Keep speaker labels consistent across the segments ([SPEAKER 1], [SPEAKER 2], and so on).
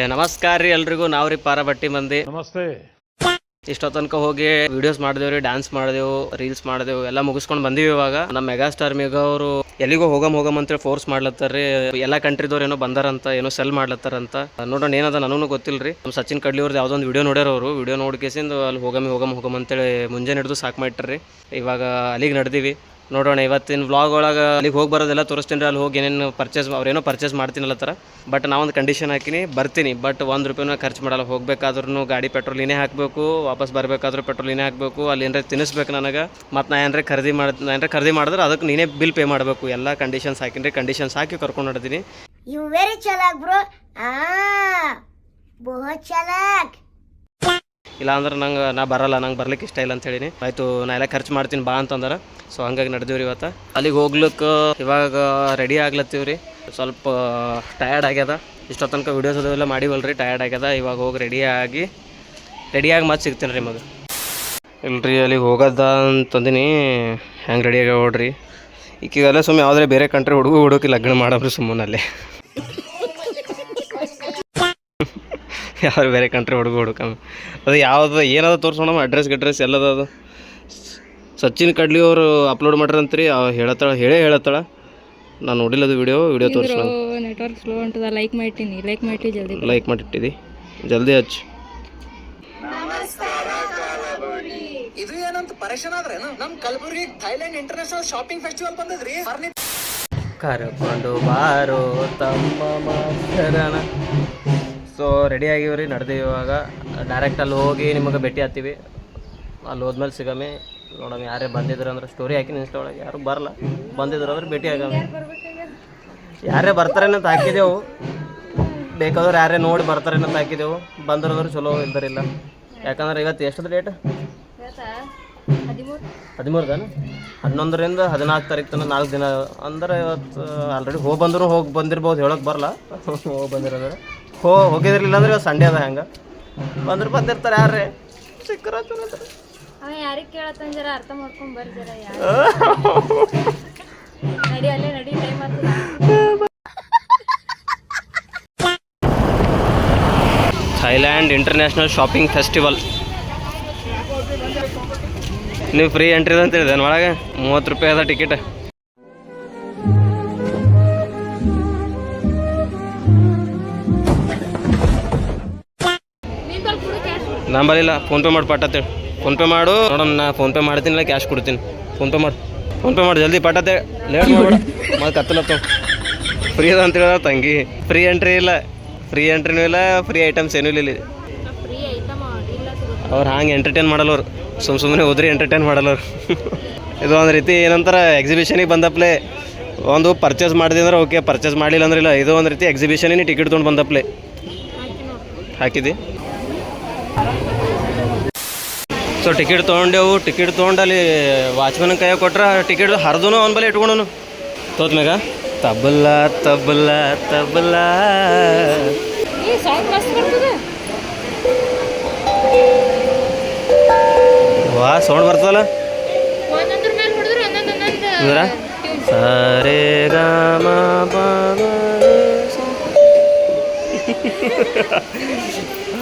[SPEAKER 1] ನಮಸ್ಕಾರ ರೀ ಎಲ್ರಿಗೂ. ನಾವು ರೀ ಪಾರಬಟ್ಟಿ ಮಂದಿ.
[SPEAKER 2] ನಮಸ್ತೆ.
[SPEAKER 1] ಇಷ್ಟೋ ತನಕ ಹೋಗಿ ವಿಡಿಯೋಸ್ ಮಾಡಿದೆವು ರೀ, ಡ್ಯಾನ್ಸ್ ಮಾಡಿದೆವು, ರೀಲ್ಸ್ ಮಾಡಿದೆವು, ಎಲ್ಲ ಮುಗಿಸ್ಕೊಂಡು ಬಂದೀವಿ. ಇವಾಗ ನಮ್ಮ ಮೆಗಾಸ್ಟಾರ್ ಮೇಘ ಅವರು ಎಲ್ಲಿಗೋ ಹೋಗಮ್ ಅಂತೇಳಿ ಫೋರ್ಸ್ ಮಾಡ್ಲತ್ತಾರ ರೀ. ಎಲ್ಲ ಕಂಟ್ರಿದವ್ರು ಏನೋ ಬಂದಾರಂತ, ಏನೋ ಸೆಲ್ ಮಾಡ್ಲತ್ತಾರಂತ. ನೋಡೋಣ ಏನದ ನನಗೂ ಗೊತ್ತಿಲ್ಲ ರೀ. ನಮ್ಮ ಸಚಿನ್ ಕಡ್ಲಿ ಅವ್ರದ್ದು ಯಾವುದೋ ಒಂದು ವಿಡಿಯೋ ನೋಡ್ಯಾರ ಅವರು. ವಿಡಿಯೋ ನೋಡ್ಕೇಸಿಂದು ಅಲ್ಲಿ ಹೋಗಮ್ ಅಂತೇಳಿ ಮುಂಜಾನೆ ಹಿಡಿದು ಸಾಕು ಮಾಡಿಟ್ರಿ. ಇವಾಗ ಅಲ್ಲಿಗೆ ನಡೆದೀವಿ. ನೋಡೋಣ ಇವತ್ತಿನ ವ್ಲಾಗ್ ಒಳಗೆ ಅಲ್ಲಿಗೆ ಹೋಗಿ ಬರೋದೆಲ್ಲ ತೋರಿಸ್ತೀನಿ ರೀ. ಅಲ್ಲಿ ಹೋಗಿ ಏನೇನು ಅವ್ರೇನೋ ಪರ್ಚೇಸ್ ಮಾಡ್ತೀನಲ್ಲತ್ತಾರ. ಬಟ್ ನಾವೊಂದು ಕಂಡೀಷನ್ ಹಾಕಿನಿ, ಬರ್ತೀನಿ ಬಟ್ ₹1 ಖರ್ಚು ಮಾಡಲ್ಲ. ಹೋಗ್ಬೇಕಾದ್ರೂ ಗಾಡಿ ಪೆಟ್ರೋಲ್ ಏನೇ ಹಾಕಬೇಕು, ವಾಪಸ್ ಬರಬೇಕಾದ್ರೂ ಪೆಟ್ರೋಲ್ ಏನೇ ಹಾಕಬೇಕು. ಅಲ್ಲಿ ಏನಾರ ತಿನ್ನಿಸ್ಬೇಕು ನನಗೆ. ಮತ್ತು ನಾ ಏನಾರ ಖರೀದಿ ಮಾಡಿದ್ರೆ ಅದಕ್ಕೆ ನೀನೇ ಬಿಲ್ ಪೇ ಮಾಡಬೇಕು. ಎಲ್ಲ ಕಂಡೀಷನ್ಸ್ ಹಾಕಿನಿ ರೀ. ಕಂಡೀಷನ್ಸ್ ಹಾಕಿ ಕರ್ಕೊಂಡು ನಡೆದೀನಿ.
[SPEAKER 3] ಯು ವೆರಿ ಚಾಲಾಕ್ ಬ್ರೋ. ಬಹುತ್ ಚಾಲಾಕ್.
[SPEAKER 1] ಇಲ್ಲ ಅಂದ್ರೆ ನಾ ಬರಲ್ಲ, ನಂಗೆ ಬರ್ಲಿಕ್ಕೆ ಇಷ್ಟ ಇಲ್ಲ ಅಂತ ಹೇಳಿನಿ. ಆಯಿತು ನಾ ಎಲ್ಲ ಖರ್ಚು ಮಾಡ್ತೀನಿ ಬಾ ಅಂತಂದ್ರೆ. ಸೊ ಹಂಗಾಗಿ ನಡೆದೀವ್ರಿ ಇವತ್ತು. ಅಲ್ಲಿಗೆ ಹೋಗ್ಲಿಕ್ಕೆ ಇವಾಗ ರೆಡಿ ಆಗ್ಲತ್ತೀವಿ ರೀ. ಸ್ವಲ್ಪ ಟಯರ್ಡ್ ಆಗ್ಯದ. ಇಷ್ಟೋ ತನಕ ವೀಡಿಯೋಸ್ ಅದೆಲ್ಲ ಮಾಡಿವಲ್ರಿ, ಟಯರ್ಡ್ ಆಗ್ಯದ. ಇವಾಗ ಹೋಗಿ ರೆಡಿಯಾಗಿ ಮತ್ತೆ ಸಿಗ್ತೀನಿ ರೀ ಮಗ. ಇಲ್ರಿ ಅಲ್ಲಿಗೆ ಹೋಗೋದ ಅಂತಂದಿನಿ. ಹೆಂಗೆ ರೆಡಿ ಆಗ್ಯಾವ ನೋಡ್ರಿ. ಈಗೀಗೆಲ್ಲ ಸುಮ್ಮನೆ ಯಾವುದೇ ಬೇರೆ ಕಂಟ್ರಿ ಹುಡುಕಿ ಲಗ್ನ ಮಾಡಬ್ರಿ ಸುಮ್ಮನಲ್ಲಿ. ಯಾವ್ದು ಬೇರೆ ಕಂಟ್ರಿ ಹುಡುಕಮ್ಮ. ಅದು ಯಾವ್ದು ಏನದ ತೋರಿಸೋಣ, ಅಡ್ರೆಸ್ ಎಲ್ಲದ. ಅದು ಸಚಿನ್ ಕಡ್ಲಿ ಅವರು ಅಪ್ಲೋಡ್ ಮಾಡ್ರಂತ್ರಿ. ಹೇಳತ್ತಾಳ. ನಾನು ನೋಡಿಲ್ಲ ಅದು ವಿಡಿಯೋ ತೋರಿಸೋಣ.
[SPEAKER 4] Network slow ಉಂಟದ. ಲೈಕ್ ಮಾಡಿ ಜಲ್ದಿ
[SPEAKER 1] ಲೈಕ್ ಮಾಡಿಟ್ಟಿದ್ದಿ, ಜಲ್ದಿ ಹಚ್ಚಿ.
[SPEAKER 5] ಇದು ಏನಂತ ಪರೇಶಾನ್ ಆದ್ರೇನು? ನಮ್ Kalaburagi Thailand international shopping festival ಬಂದದ್ರಿ.
[SPEAKER 1] ಕರ್ಕೊಂಡು ಬಾರೋ ತಮ್ಮ ಮಾಸ್ತರನ. So ready ಆಗಿವ್ರಿ, ನಡೆದೀವಿ. ಇವಾಗ ಡೈರೆಕ್ಟ್ ಅಲ್ಲಿ ಹೋಗಿ ನಿಮಗೆ ಭೇಟಿ ಆಗ್ತೀವಿ. ಅಲ್ಲಿ ಹೋದ್ಮೇಲೆ ಸಿಗಮ್ಮಿ. ನೋಡಮ್ಮ ಯಾರೇ ಬಂದಿದ್ರು ಅಂದ್ರೆ ಸ್ಟೋರಿ ಹಾಕಿನಿ ಇನ್ಸ್ಟಾ ಒಳಗೆ. ಯಾರು ಬರಲ್ಲ, ಬಂದಿದ್ರು ಅಂದ್ರೆ ಭೇಟಿ ಆಗಮ್ಮಿ. ಯಾರೇ ಬರ್ತಾರೇನಂತ ಹಾಕಿದೆವು. ಬೇಕಾದ್ರೆ ಯಾರೇ ನೋಡಿ ಬರ್ತಾರೇನಂತ ಹಾಕಿದೆವು. ಬಂದ್ರಂದ್ರೆ ಚಲೋ, ಇಲ್ದರಿಲ್ಲ. ಯಾಕಂದ್ರೆ ಇವತ್ತು ಎಷ್ಟದ ಡೇಟ್? 13 ತಾನೆ. 11ರಿಂದ 14 ತಾರೀಕು ತನಕ 4 ದಿನ ಅಂದ್ರೆ ಇವತ್ತು ಆಲ್ರೆಡಿ ಹೋಗಿ ಬಂದಿರ್ಬೋದು. ಹೇಳೋಕೆ ಬರಲ್ಲ. ಹೋಗಿ ಬಂದಿರೋದ್ರೆ ಹೋಗಿದ್ರಿಲ್ಲ ಅಂದ್ರೆ ಇವತ್ತು ಸಂಡೇ ಅದ. ಹೆಂಗೆ ಬಂದಿರ್ತಾರೆ ಯಾರೇ ಸಿಕ್ಕರ
[SPEAKER 4] ಯಾರಿಗೆ ಕೇಳತ್ತಂದ ಜರ ಅರ್ಥ ಮಾಡ್ಕೊಂಡ್ ಬರ್ರಿ. ಜರ ನಡಿ ಟೈಮ್ ಆಗ್ತದ.
[SPEAKER 1] Thailand international shopping festival. ನೀವು ಫ್ರೀ ಎಂಟ್ರಿ ಅಂತ ಹೇಳಿದೆ ಒಳಗೆ. ₹30 ಅದ ಟಿಕೆಟ್. ನಂಬಲಿಲ್ಲ. ಫೋನ್ಪೇ ಮಾಡಿ ಪಟ್ಟತ್ತೇಳಿ. ಫೋನ್ಪೇ ಮಾಡು ನೋಡಮ್. ನಾ ಫೋನ್ಪೇ ಮಾಡ್ತೀನಿಲ್ಲ, ಕ್ಯಾಶ್ ಕೊಡ್ತೀನಿ. ಫೋನ್ಪೇ ಮಾಡಿ ಜಲ್ದಿ ಪಟ್ಟತ್ತೆ. ಲೇಟ್ ಮಾಡ್ಬೇಡ. ಮತ್ತೆ ಕತ್ತಲತ್ತ. ಫ್ರೀ ಅದ ಅಂತ ಹೇಳಿದ ತಂಗಿ. ಫ್ರೀ ಎಂಟ್ರಿನೂ ಇಲ್ಲ, ಫ್ರೀ ಐಟಮ್ಸ್ ಏನೂ ಇಲ್ಲ. ಅವ್ರು ಹಂಗೆ ಎಂಟರ್ಟೈನ್ ಮಾಡಲ್ಲ. ಅವ್ರು ಸುಮ್ಮನೆ ಹೋದ್ರಿ ಎಂಟರ್ಟೈನ್ ಮಾಡಲ್ಲ ಅವ್ರು. ಇದು ಒಂದು ರೀತಿ ಏನಂತಾರೆ, ಎಕ್ಸಿಬಿಷನಿಗೆ ಬಂದಪ್ಲೆ ಒಂದು ಪರ್ಚೇಸ್ ಮಾಡಿದೆ ಅಂದ್ರೆ ಓಕೆ, ಪರ್ಚೇಸ್ ಮಾಡಲಿಲ್ಲ ಅಂದ್ರೆ ಇಲ್ಲ. ಇದು ಒಂದು ರೀತಿ ಎಕ್ಸಿಬಿಷನಿಗೆ ಟಿಕೆಟ್ ತೊಗೊಂಡು ಬಂದಪ್ಲೆ ಹಾಕಿದ್ದಿ. ಸೊ ಟಿಕೆಟ್ ತೊಗೊಂಡೆವು. ಟಿಕೆಟ್ ತೊಗೊಂಡಲ್ಲಿ ವಾಚ್ಮನ್ ಕೈಯಾಗ ಕೊಟ್ರೆ ಟಿಕೆಟ್ ಹರಿದೂ ಅವ್ನ ಬಲ್ಲಿ ಇಟ್ಕೊಂಡನು. ತೋತ್ ಮ್ಯಾಗ ತಬಲ ವಾ ಸೌಂಡ್ ಬರ್ತದಲ್ಲ. ಸರೆ ಗಾಮ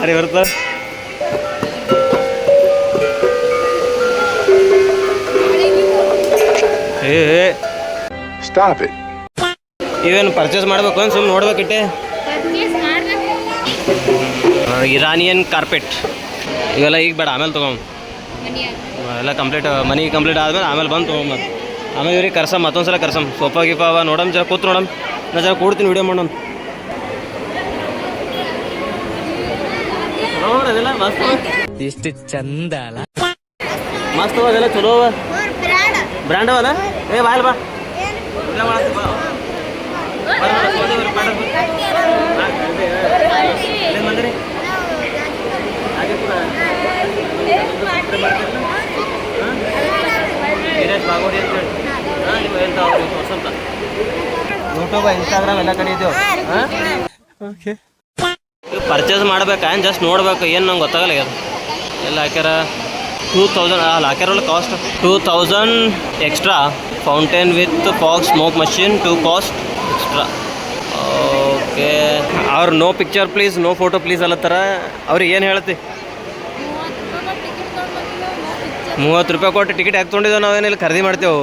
[SPEAKER 1] ಅರೆ ಬರ್ತದ. ಇವೇನು ಪರ್ಚೇಸ್ ಮಾಡ್ಬೇಕು ಅಂತ ಸುಮ್ಮನೆ ನೋಡ್ಬೇಕಿಟ್ಟೆ. ಇರಾನಿಯನ್ ಕಾರ್ಪೆಟ್ ಇವೆಲ್ಲ ಈಗ ಬೇಡ, ಆಮೇಲೆ ತೊಗೊಂಡು ಎಲ್ಲ ಮನಿ ಕಂಪ್ಲೀಟ್ ಆದ್ಮೇಲೆ ಆಮೇಲೆ ಬಂದು ತೊಗೊಂಬತ್ತು. ಆಮೇಲೆ ಇವ್ರಿಗೆ ಕರ್ಸಮ್, ಮತ್ತೊಂದ್ಸಲ ಕರ್ಸಮ್. ಸೋಫಾ ಗಿಫಾ ಅವ ನೋಡಮ್. ಜರ ಕೂತ್ ನೋಡಮ್. ನಾ ಜರ ಕೊಡ್ತೀನಿ ವಿಡಿಯೋ ಮಾಡೋಣ. ನೋಡೋದಿಲ್ಲ ಮಸ್ತ್
[SPEAKER 5] ಎಷ್ಟು ಚಂದ ಅಲ್ಲ.
[SPEAKER 1] ಮಸ್ತ್ ಅದೆಲ್ಲ ಚಲೋ ಅವ. ಬ್ರ್ಯಾಂಡ್ ಅವಲ್ಲ. ಬಾಯಲ್ ಬಾ ಬಂದ್ರಿ. ಬಾಗೋಡಿ ಅಂತ ಹೇಳಿ ನೀವು ಹೇಳ್ತಾ ಹೋಗ್ರಿ ಸ್ವಲ್ಪ. ಯೂಟ್ಯೂಬ್, ಇನ್ಸ್ಟಾಗ್ರಾಮ್ ಎಲ್ಲ ಕಡೆ ಇದ್ದೇವೆ. ಪರ್ಚೇಸ್ ಮಾಡ್ಬೇಕಾ ಜಸ್ಟ್ ನೋಡ್ಬೇಕು? ಏನು ನಂಗೆ ಗೊತ್ತಾಗಲ್ಲ. ಅದು ಎಲ್ಲ ಹಾಕ್ಯಾರ. 2000 ಅಲ್ಲಿ ಹಾಕ್ಯಾರಲ್ಲ cost. 2000 extra. Fountain with fog smoke machine to cost extra. Okay okay ಅವ್ರು no picture please no photo please ಅಲ್ಲತ್ತಾರ ಅವ್ರಿಗೆ ಏನು ಹೇಳ್ತಿ 30 ರೂಪಾಯಿ ಕೊಟ್ಟು ಟಿಕೆಟ್ ಯಾಕೆ ತೊಗೊಂಡಿದ್ದೇವೆ ನಾವೇನಿಲ್ಲ ಖರೀದಿ ಮಾಡ್ತೇವೆ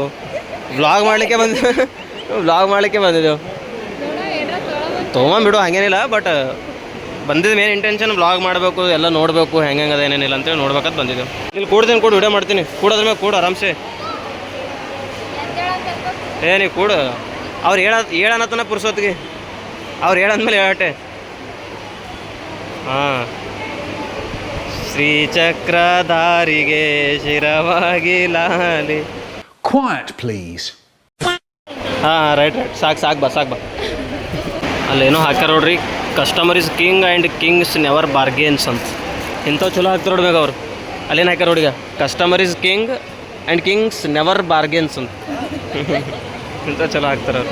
[SPEAKER 1] ವ್ಲಾಗ್ ಮಾಡಲಿಕ್ಕೆ ಬಂದಿದ್ದೆವು ತೊಗೊಂಬಿಡು ಹಾಗೇನಿಲ್ಲ ಬಟ್ ಬಂದಿದ್ದು ಮೇನ್ ಇಂಟೆನ್ಷನ್ ವ್ಲಾಗ್ ಮಾಡಬೇಕು ಎಲ್ಲ ನೋಡಬೇಕು ಹೆಂಗೆ ಅದ ಏನೇನಿಲ್ಲ ಅಂತೇಳಿ ನೋಡ್ಬೇಕಂತ ಬಂದಿದ್ದೆವು ಇಲ್ಲಿ ಕೂಡ್ತೀನಿ ಕೂಡ ವಿಡಿಯೋ ಮಾಡ್ತೀನಿ ಕೂಡೋದ್ರ ಮೇಲೆ ಕೂಡ ಆರಾಮ್ಸೆ ನೀ ಕೂಡ ಅವ್ರು ಹೇಳನತನ ಪುರ್ಸೋತ್ತಿಗೆ ಅವ್ರು ಹೇಳಂದ್ಮೇಲೆ ಹೇಳಟ್ಟೆ ಹಾಂ ಶ್ರೀಚಕ್ರಧಾರಿಗೆ ಶಿರವಾಗಿ ಲಾಲಿ
[SPEAKER 2] Quiet, please.
[SPEAKER 1] ಹಾಂ ರೈಟ್ ಸಾಕು ಬಾ ಅಲ್ಲೇನೋ ಹಾಕ್ಯಾರ ನೋಡ್ರಿ customer is king and kings never bargains ಅಂತ ಇಂಥವು ಚಲೋ ಹಾಕ್ತಾರೆ ನೋಡ್ಬೇಕು ಅವ್ರು ಅಲ್ಲೇನು ಹಾಕ್ಯಾರ ನೋಡಿಗ customer is king and kings never bargains ಅಂತ ಇಂಥ ಚಲೋ ಹಾಕ್ತಾರೆ ಅವ್ರು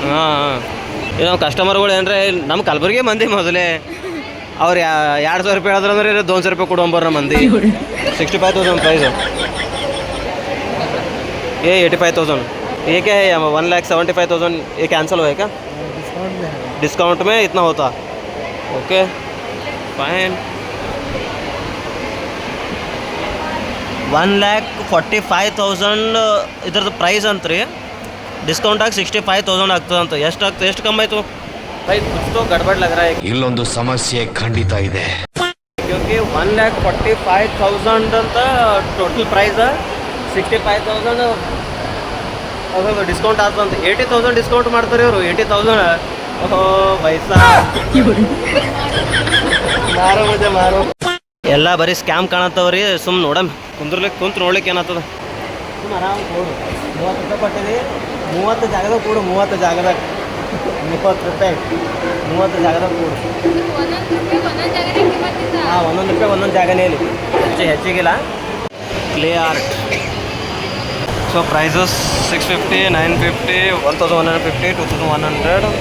[SPEAKER 1] ಹಾಂ ನಾವು ಕಸ್ಟಮರ್ಗಳು ಏನಂದ್ರೆ ನಮ್ಮ ಕಲಬುರಗಿ ಮಂದಿ ಮೊದಲೇ ಅವ್ರು 200 ರೂಪಾಯಿ ಹೇಳಿದ್ರೆ ಅಂದ್ರೆ 200 ರೂಪಾಯಿ ಕೊಡುವಂಬರ ಮಂದಿ 65,000 ಪ್ರೈಸು 85,000 ये क्या है 1,75,000 ये कैंसिल हुआ है क्या डिस्काउंट में इतना होता ओके फाइन 1,45,000 ಇದ್ರದ್ದು ಪ್ರೈಸ್ ಅಂತ್ರಿ ಡಿಸ್ಕೌಂಟ್ ಆಗಿ 65,000 ಆಗ್ತದಂತ ಎಷ್ಟು ಕಮ್ಮಿ ಆಯಿತು भाई कुछ तो गड़बड़ लग रहा है
[SPEAKER 6] ಇಲ್ಲೊಂದು ಸಮಸ್ಯೆ ಖಂಡಿತ ಇದೆ
[SPEAKER 1] क्योंकि 1,45,000 ಅಂತ ಟೋಟಲ್ ಪ್ರೈಸ್ 65,000 ಅದು ಡಿಸ್ಕೌಂಟ್ ಆಗ್ತದಂತ 80,000 ಡಿಸ್ಕೌಂಟ್ ಮಾಡ್ತಾರೆ ಇವರು 80,000 ಓಹೋ ಪೈಸಾ ಮಾರೋ ಎಲ್ಲ ಬರೀ ಸ್ಕ್ಯಾಮ್ ಕಾಣತ್ತವ್ರಿ ಸುಮ್ಮನೆ ನೋಡಮ್ ಕುಂತು ನೋಡ್ಲಿಕ್ಕೆ ಏನಾಗ್ತದ ಸುಮ್ಮ ಆರಾಮ್ ಕೊಡು 30 ರೂಪಾಯಿ ಕೊಟ್ಟಿದೆ 30 ಜಾಗದಾಗ ಕೊಡು 30 ಜಾಗದಾಗ 30 ರೂಪಾಯಿ 30 ಜಾಗದಾಗ ಕೊಡು ಹಾಂ ಒಂದೊಂದು ರೂಪಾಯಿ ಒಂದೊಂದು ಜಾಗನೇ ಇಲ್ಲಿ ಹೆಚ್ಚಿಗಿಲ್ಲ ಕ್ಲೇ ಆರ್ಟ್ ಸೊ ಪ್ರೈಸಸ್ 650 950 1,150 2,100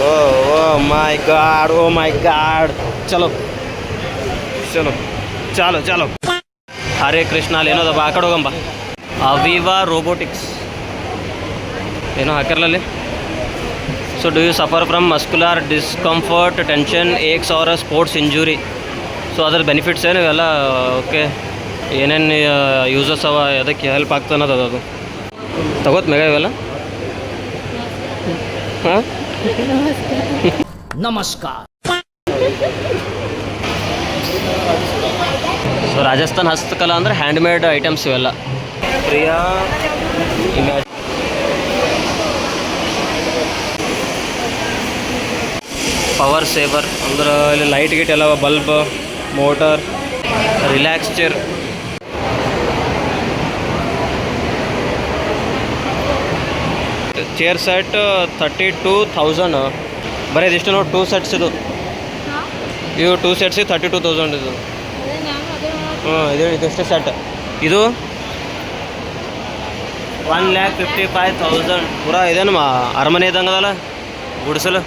[SPEAKER 1] ಓ ಮೈ ಗಾಡ್ ಚಲೋ ಹರೇ ಕೃಷ್ಣ ಅಲ್ಲಿ ಏನೋದಪ್ಪ ಆ ಕಡೆ ಹೋಗಂಬ ಅವಿವಾ ರೋಬೋಟಿಕ್ಸ್ ಏನೋ ಹಾಕಿರಲಲ್ಲಿ so do you suffer from muscular discomfort tension aches or sports injury so ಅದ್ರ ಬೆನಿಫಿಟ್ಸ್ ಏನು ಇವೆಲ್ಲ ಓಕೆ ಏನೇನು ಯೂಸಸ್ ಅವ ಅದಕ್ಕೆ ಹೆಲ್ಪ್ ಆಗ್ತಾನದ ಅದು ತಗೋತ್ ಮೇಗ ಇವೆಲ್ಲ ಹಾಂ
[SPEAKER 7] ನಮಸ್ಕಾರ
[SPEAKER 1] ಸೊ ರಾಜಸ್ಥಾನ್ ಹಸ್ತಕಲಾ ಅಂದರೆ ಹ್ಯಾಂಡ್ಮೇಡ್ ಐಟಮ್ಸ್ ಇವೆಲ್ಲ ಪ್ರಿಯಾ ಇಮ್ಯಾಜ್ ಪವರ್ ಸೇವರ್ ಅಂದ್ರೆ ಇಲ್ಲಿ ಲೈಟ್ ಗಿಟ್ ಎಲ್ಲ bulb motor relax chair set 32,000 ಬರೀ ಇದಿಷ್ಟು ನೋಡಿ 2 ಸೆಟ್ಸ್ ಇದು ಇವು 2 ಸೆಟ್ಸ್ 32,000 ಇದು ಇದಷ್ಟೇ ಸೆಟ್ ಇದು 1,55,000 ಪೂರಾ ಇದೇನು ಅರಮನೆ ಇದ್ದಂಗೆ ಅದಲ್ಲ ಗುಡಿಸಲು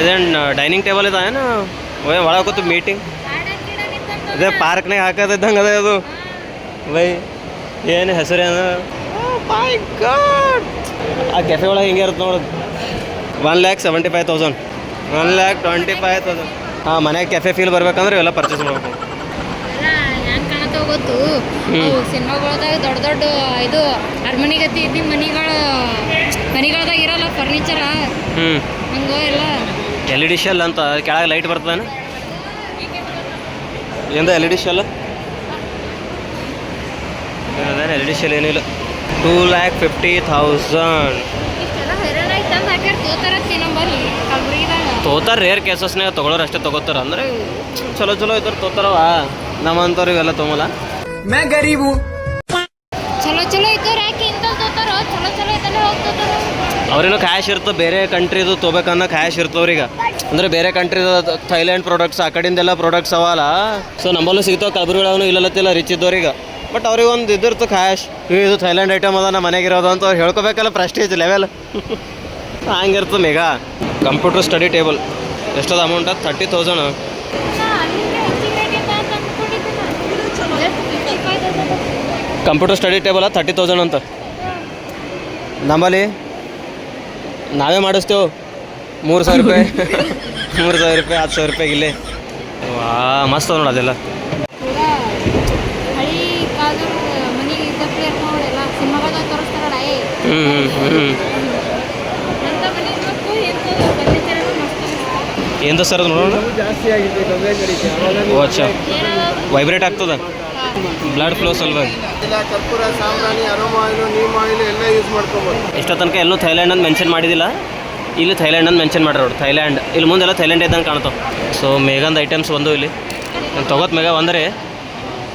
[SPEAKER 1] ಇದೇನು ಡೈನಿಂಗ್ ಟೇಬಲ್ ಇದೆ ಏನು ಒಳಗೆ ಕೂತು ಮೀಟಿಂಗ್ ಇದೇ ಪಾರ್ಕ್ನಾಗ ಹಾಕೋದಿದ್ದಂಗೆ ಅದೇ ಅದು ಬೈ ಏನು ಹೆಸರೇನು ಮೈ ಗಾಡ್ ಆ ಕೆಫೆ ಒಳಗೆ ಹಿಂಗೆ ಇರುತ್ತೆ ನೋಡೋದು 1,75,000 1,25,000 ಹಾಂ ಮನೆಗೆ ಕೆಫೆ ಫೀಲ್ ಬರ್ಬೇಕಂದ್ರೆ ಇವೆಲ್ಲ ಪರ್ಚೇಸ್ ಮಾಡ್ಬೇಕು
[SPEAKER 4] ಹೆಂಗೆ ಕಾಣತ್ತಾವ ಗೊತ್ತು ಸಿನಿಮಾಗಳದಾಗ ದೊಡ್ಡ ಇದು ಅರಮನೆ ಗತಿ ಇದ್ದಿ ಮನೆಗಳದಾಗ ಇರಲ್ಲ ಫರ್ನಿಚರ ಹಂಗೋ ಎಲ್ಲ
[SPEAKER 1] LED ಶೆಲ್ ಅಂತ ಕೆಳಗೆ ಲೈಟ್ ಬರ್ತದೇನು ಏನು LED ಶೆಲ್ ಅದೇನು LED ಶೆಲ್ ಏನಿಲ್ಲ 2,50,000
[SPEAKER 4] ಇಷ್ಟೆಲ್ಲ ಹೈರಾಣಾಗಿ ತಂದು ಹಾಕ್ಯಾರ ತೋತಾರತ್ತಿ ನಂಬಲ್ಲಿ ಕಲ್ಬುರ್ಗಿದಾಗ
[SPEAKER 1] ತೋತಾರ ರೇರ್ ಕೇಸಸ್ನಾಗ ತೊಗೊಳೋರು ಅಷ್ಟೇ ತೊಗೋತಾರ ಅಂದರೆ ಚಲೋ ಇದ್ದಾರೆ ತೋತಾರವ ನಮ್ಮಂಥವ್ರು ಇವೆಲ್ಲ ತೊಗೊಲ್ಲ
[SPEAKER 4] ಚಲೋ ಇದ್ದವ್ರು ಯಾಕೆ ಇಂಥ ತೋತಾರ ಚಲೋ ಇದ್ದಲ್ಲೇ ಹೋಗ್ತೋತಾರ
[SPEAKER 1] ಅವ್ರೇನೋ ಕ್ಯಾಶ್ ಇರ್ತದೆ ಬೇರೆ ಕಂಟ್ರಿದು ತೊಗೋಬೇಕನ್ನೋ ಕ್ಯಾಶ್ ಇರ್ತವ್ರೀಗ ಅಂದರೆ ಬೇರೆ ಕಂಟ್ರಿದು ಥೈಲ್ಯಾಂಡ್ ಪ್ರಾಡಕ್ಟ್ಸ್ ಆ ಕಡೆಯಿಂದೆಲ್ಲ ಪ್ರಾಡಕ್ಟ್ಸ್ ಅವಲ್ಲ ಸೊ ನಮ್ಮಲ್ಲೂ ಸಿಗ್ತಾವೆ ಕಲಬುರಗಿಗಳವನು ಇಲ್ಲತ್ತಿಲ್ಲ ರಿಚ್ ಇದ್ದವ್ರಿಗೆ ಬಟ್ ಅವ್ರಿಗೆ ಒಂದು ಇದಿರ್ತು ಕ್ಯಾಶ್ ಇದು ಥೈಲ್ಯಾಂಡ್ ಐಟಮ್ ಅದ ನಮ್ಮ ಮನೆಗಿರೋದು ಅಂತ ಅವ್ರು ಹೇಳ್ಕೊಬೇಕಲ್ಲ ಪ್ರೆಸ್ಟೀಜ್ ಲೆವೆಲ್ ಹಂಗಿರ್ತದೆ ಮೇಗ ಕಂಪ್ಯೂಟರ್ ಸ್ಟಡಿ ಟೇಬಲ್ ಎಷ್ಟದ ಅಮೌಂಟ್ 30,000 ಕಂಪ್ಯೂಟರ್ ಸ್ಟಡಿ ಟೇಬಲ್ 30,000 ಅಂತ ನಮ್ಮಲ್ಲಿ ನಾವೇ ಮಾಡಿಸ್ತೇವೆ 3,000 ರೂಪಾಯಿ 3,000 ರೂಪಾಯಿ 10,000 ರೂಪಾಯಿಗೆ ಇಲ್ಲೇ. ವಾ ಮಸ್ತ್ ಅದ ನೋಡಿ ಅದೆಲ್ಲ.
[SPEAKER 4] ಪೂರಾ ಹಳಿ ಕಾಲದ ಮನೆಗೆ ಇದ್ದ ಪ್ಲೇಟ್ ನೋಡೆಲ್ಲ ಸಿನಿಮಾದಾಗ ತೋರಿಸ್ತಾರಲ್ಲ
[SPEAKER 1] ಹ್ಞೂ
[SPEAKER 4] ಅಂತ ಮನೆ ಇರ್ಬೇಕು ಎಂಥದ್ದು ಫರ್ನಿಚರ್ ಮಸ್ತ್
[SPEAKER 1] ಏನು ಸರ್ ಅದು ನೋಡೋಣ. ಓ ಅಚ್ಚಾ ವೈಬ್ರೇಟ್ ಆಗ್ತದ ಬ್ಲಡ್ ಫ್ಲೋ ಸಲುವಾಗಿ.
[SPEAKER 5] ಕರ್ಪೂರ, ಸಾಂಬ್ರಾಣಿ, ಅರೋಮಾ ಆಯಿಲು, ನೀಮ್ ಆಯಿಲು ಎಲ್ಲ ಯೂಸ್ ಮಾಡ್ಕೊಬೋದು.
[SPEAKER 1] ಇಷ್ಟೋ ತನಕ ಎಲ್ಲೂ ಥೈಲ್ಯಾಂಡ್ ಅಂತ ಮೆನ್ಷನ್ ಮಾಡಿದಿಲ್ಲ, ಇಲ್ಲಿ ಥೈಲ್ಯಾಂಡ್ ಅಂತ ಮೆನ್ಷನ್ ಮಾಡ್ರೋಡು. ಥೈಲ್ಯಾಂಡ್ ಇಲ್ಲಿ ಮುಂದೆಲ್ಲ ಥೈಲ್ಯಾಂಡ್ ಇದ್ದಂಗೆ ಕಾಣ್ತಾವೆ. ಸೊ ಮೇಘಂದು ಐಟಮ್ಸ್ ಒಂದು ಇಲ್ಲಿ ನಾನು ತೊಗೋತ್ ಮೇಘ ಒಂದರೆ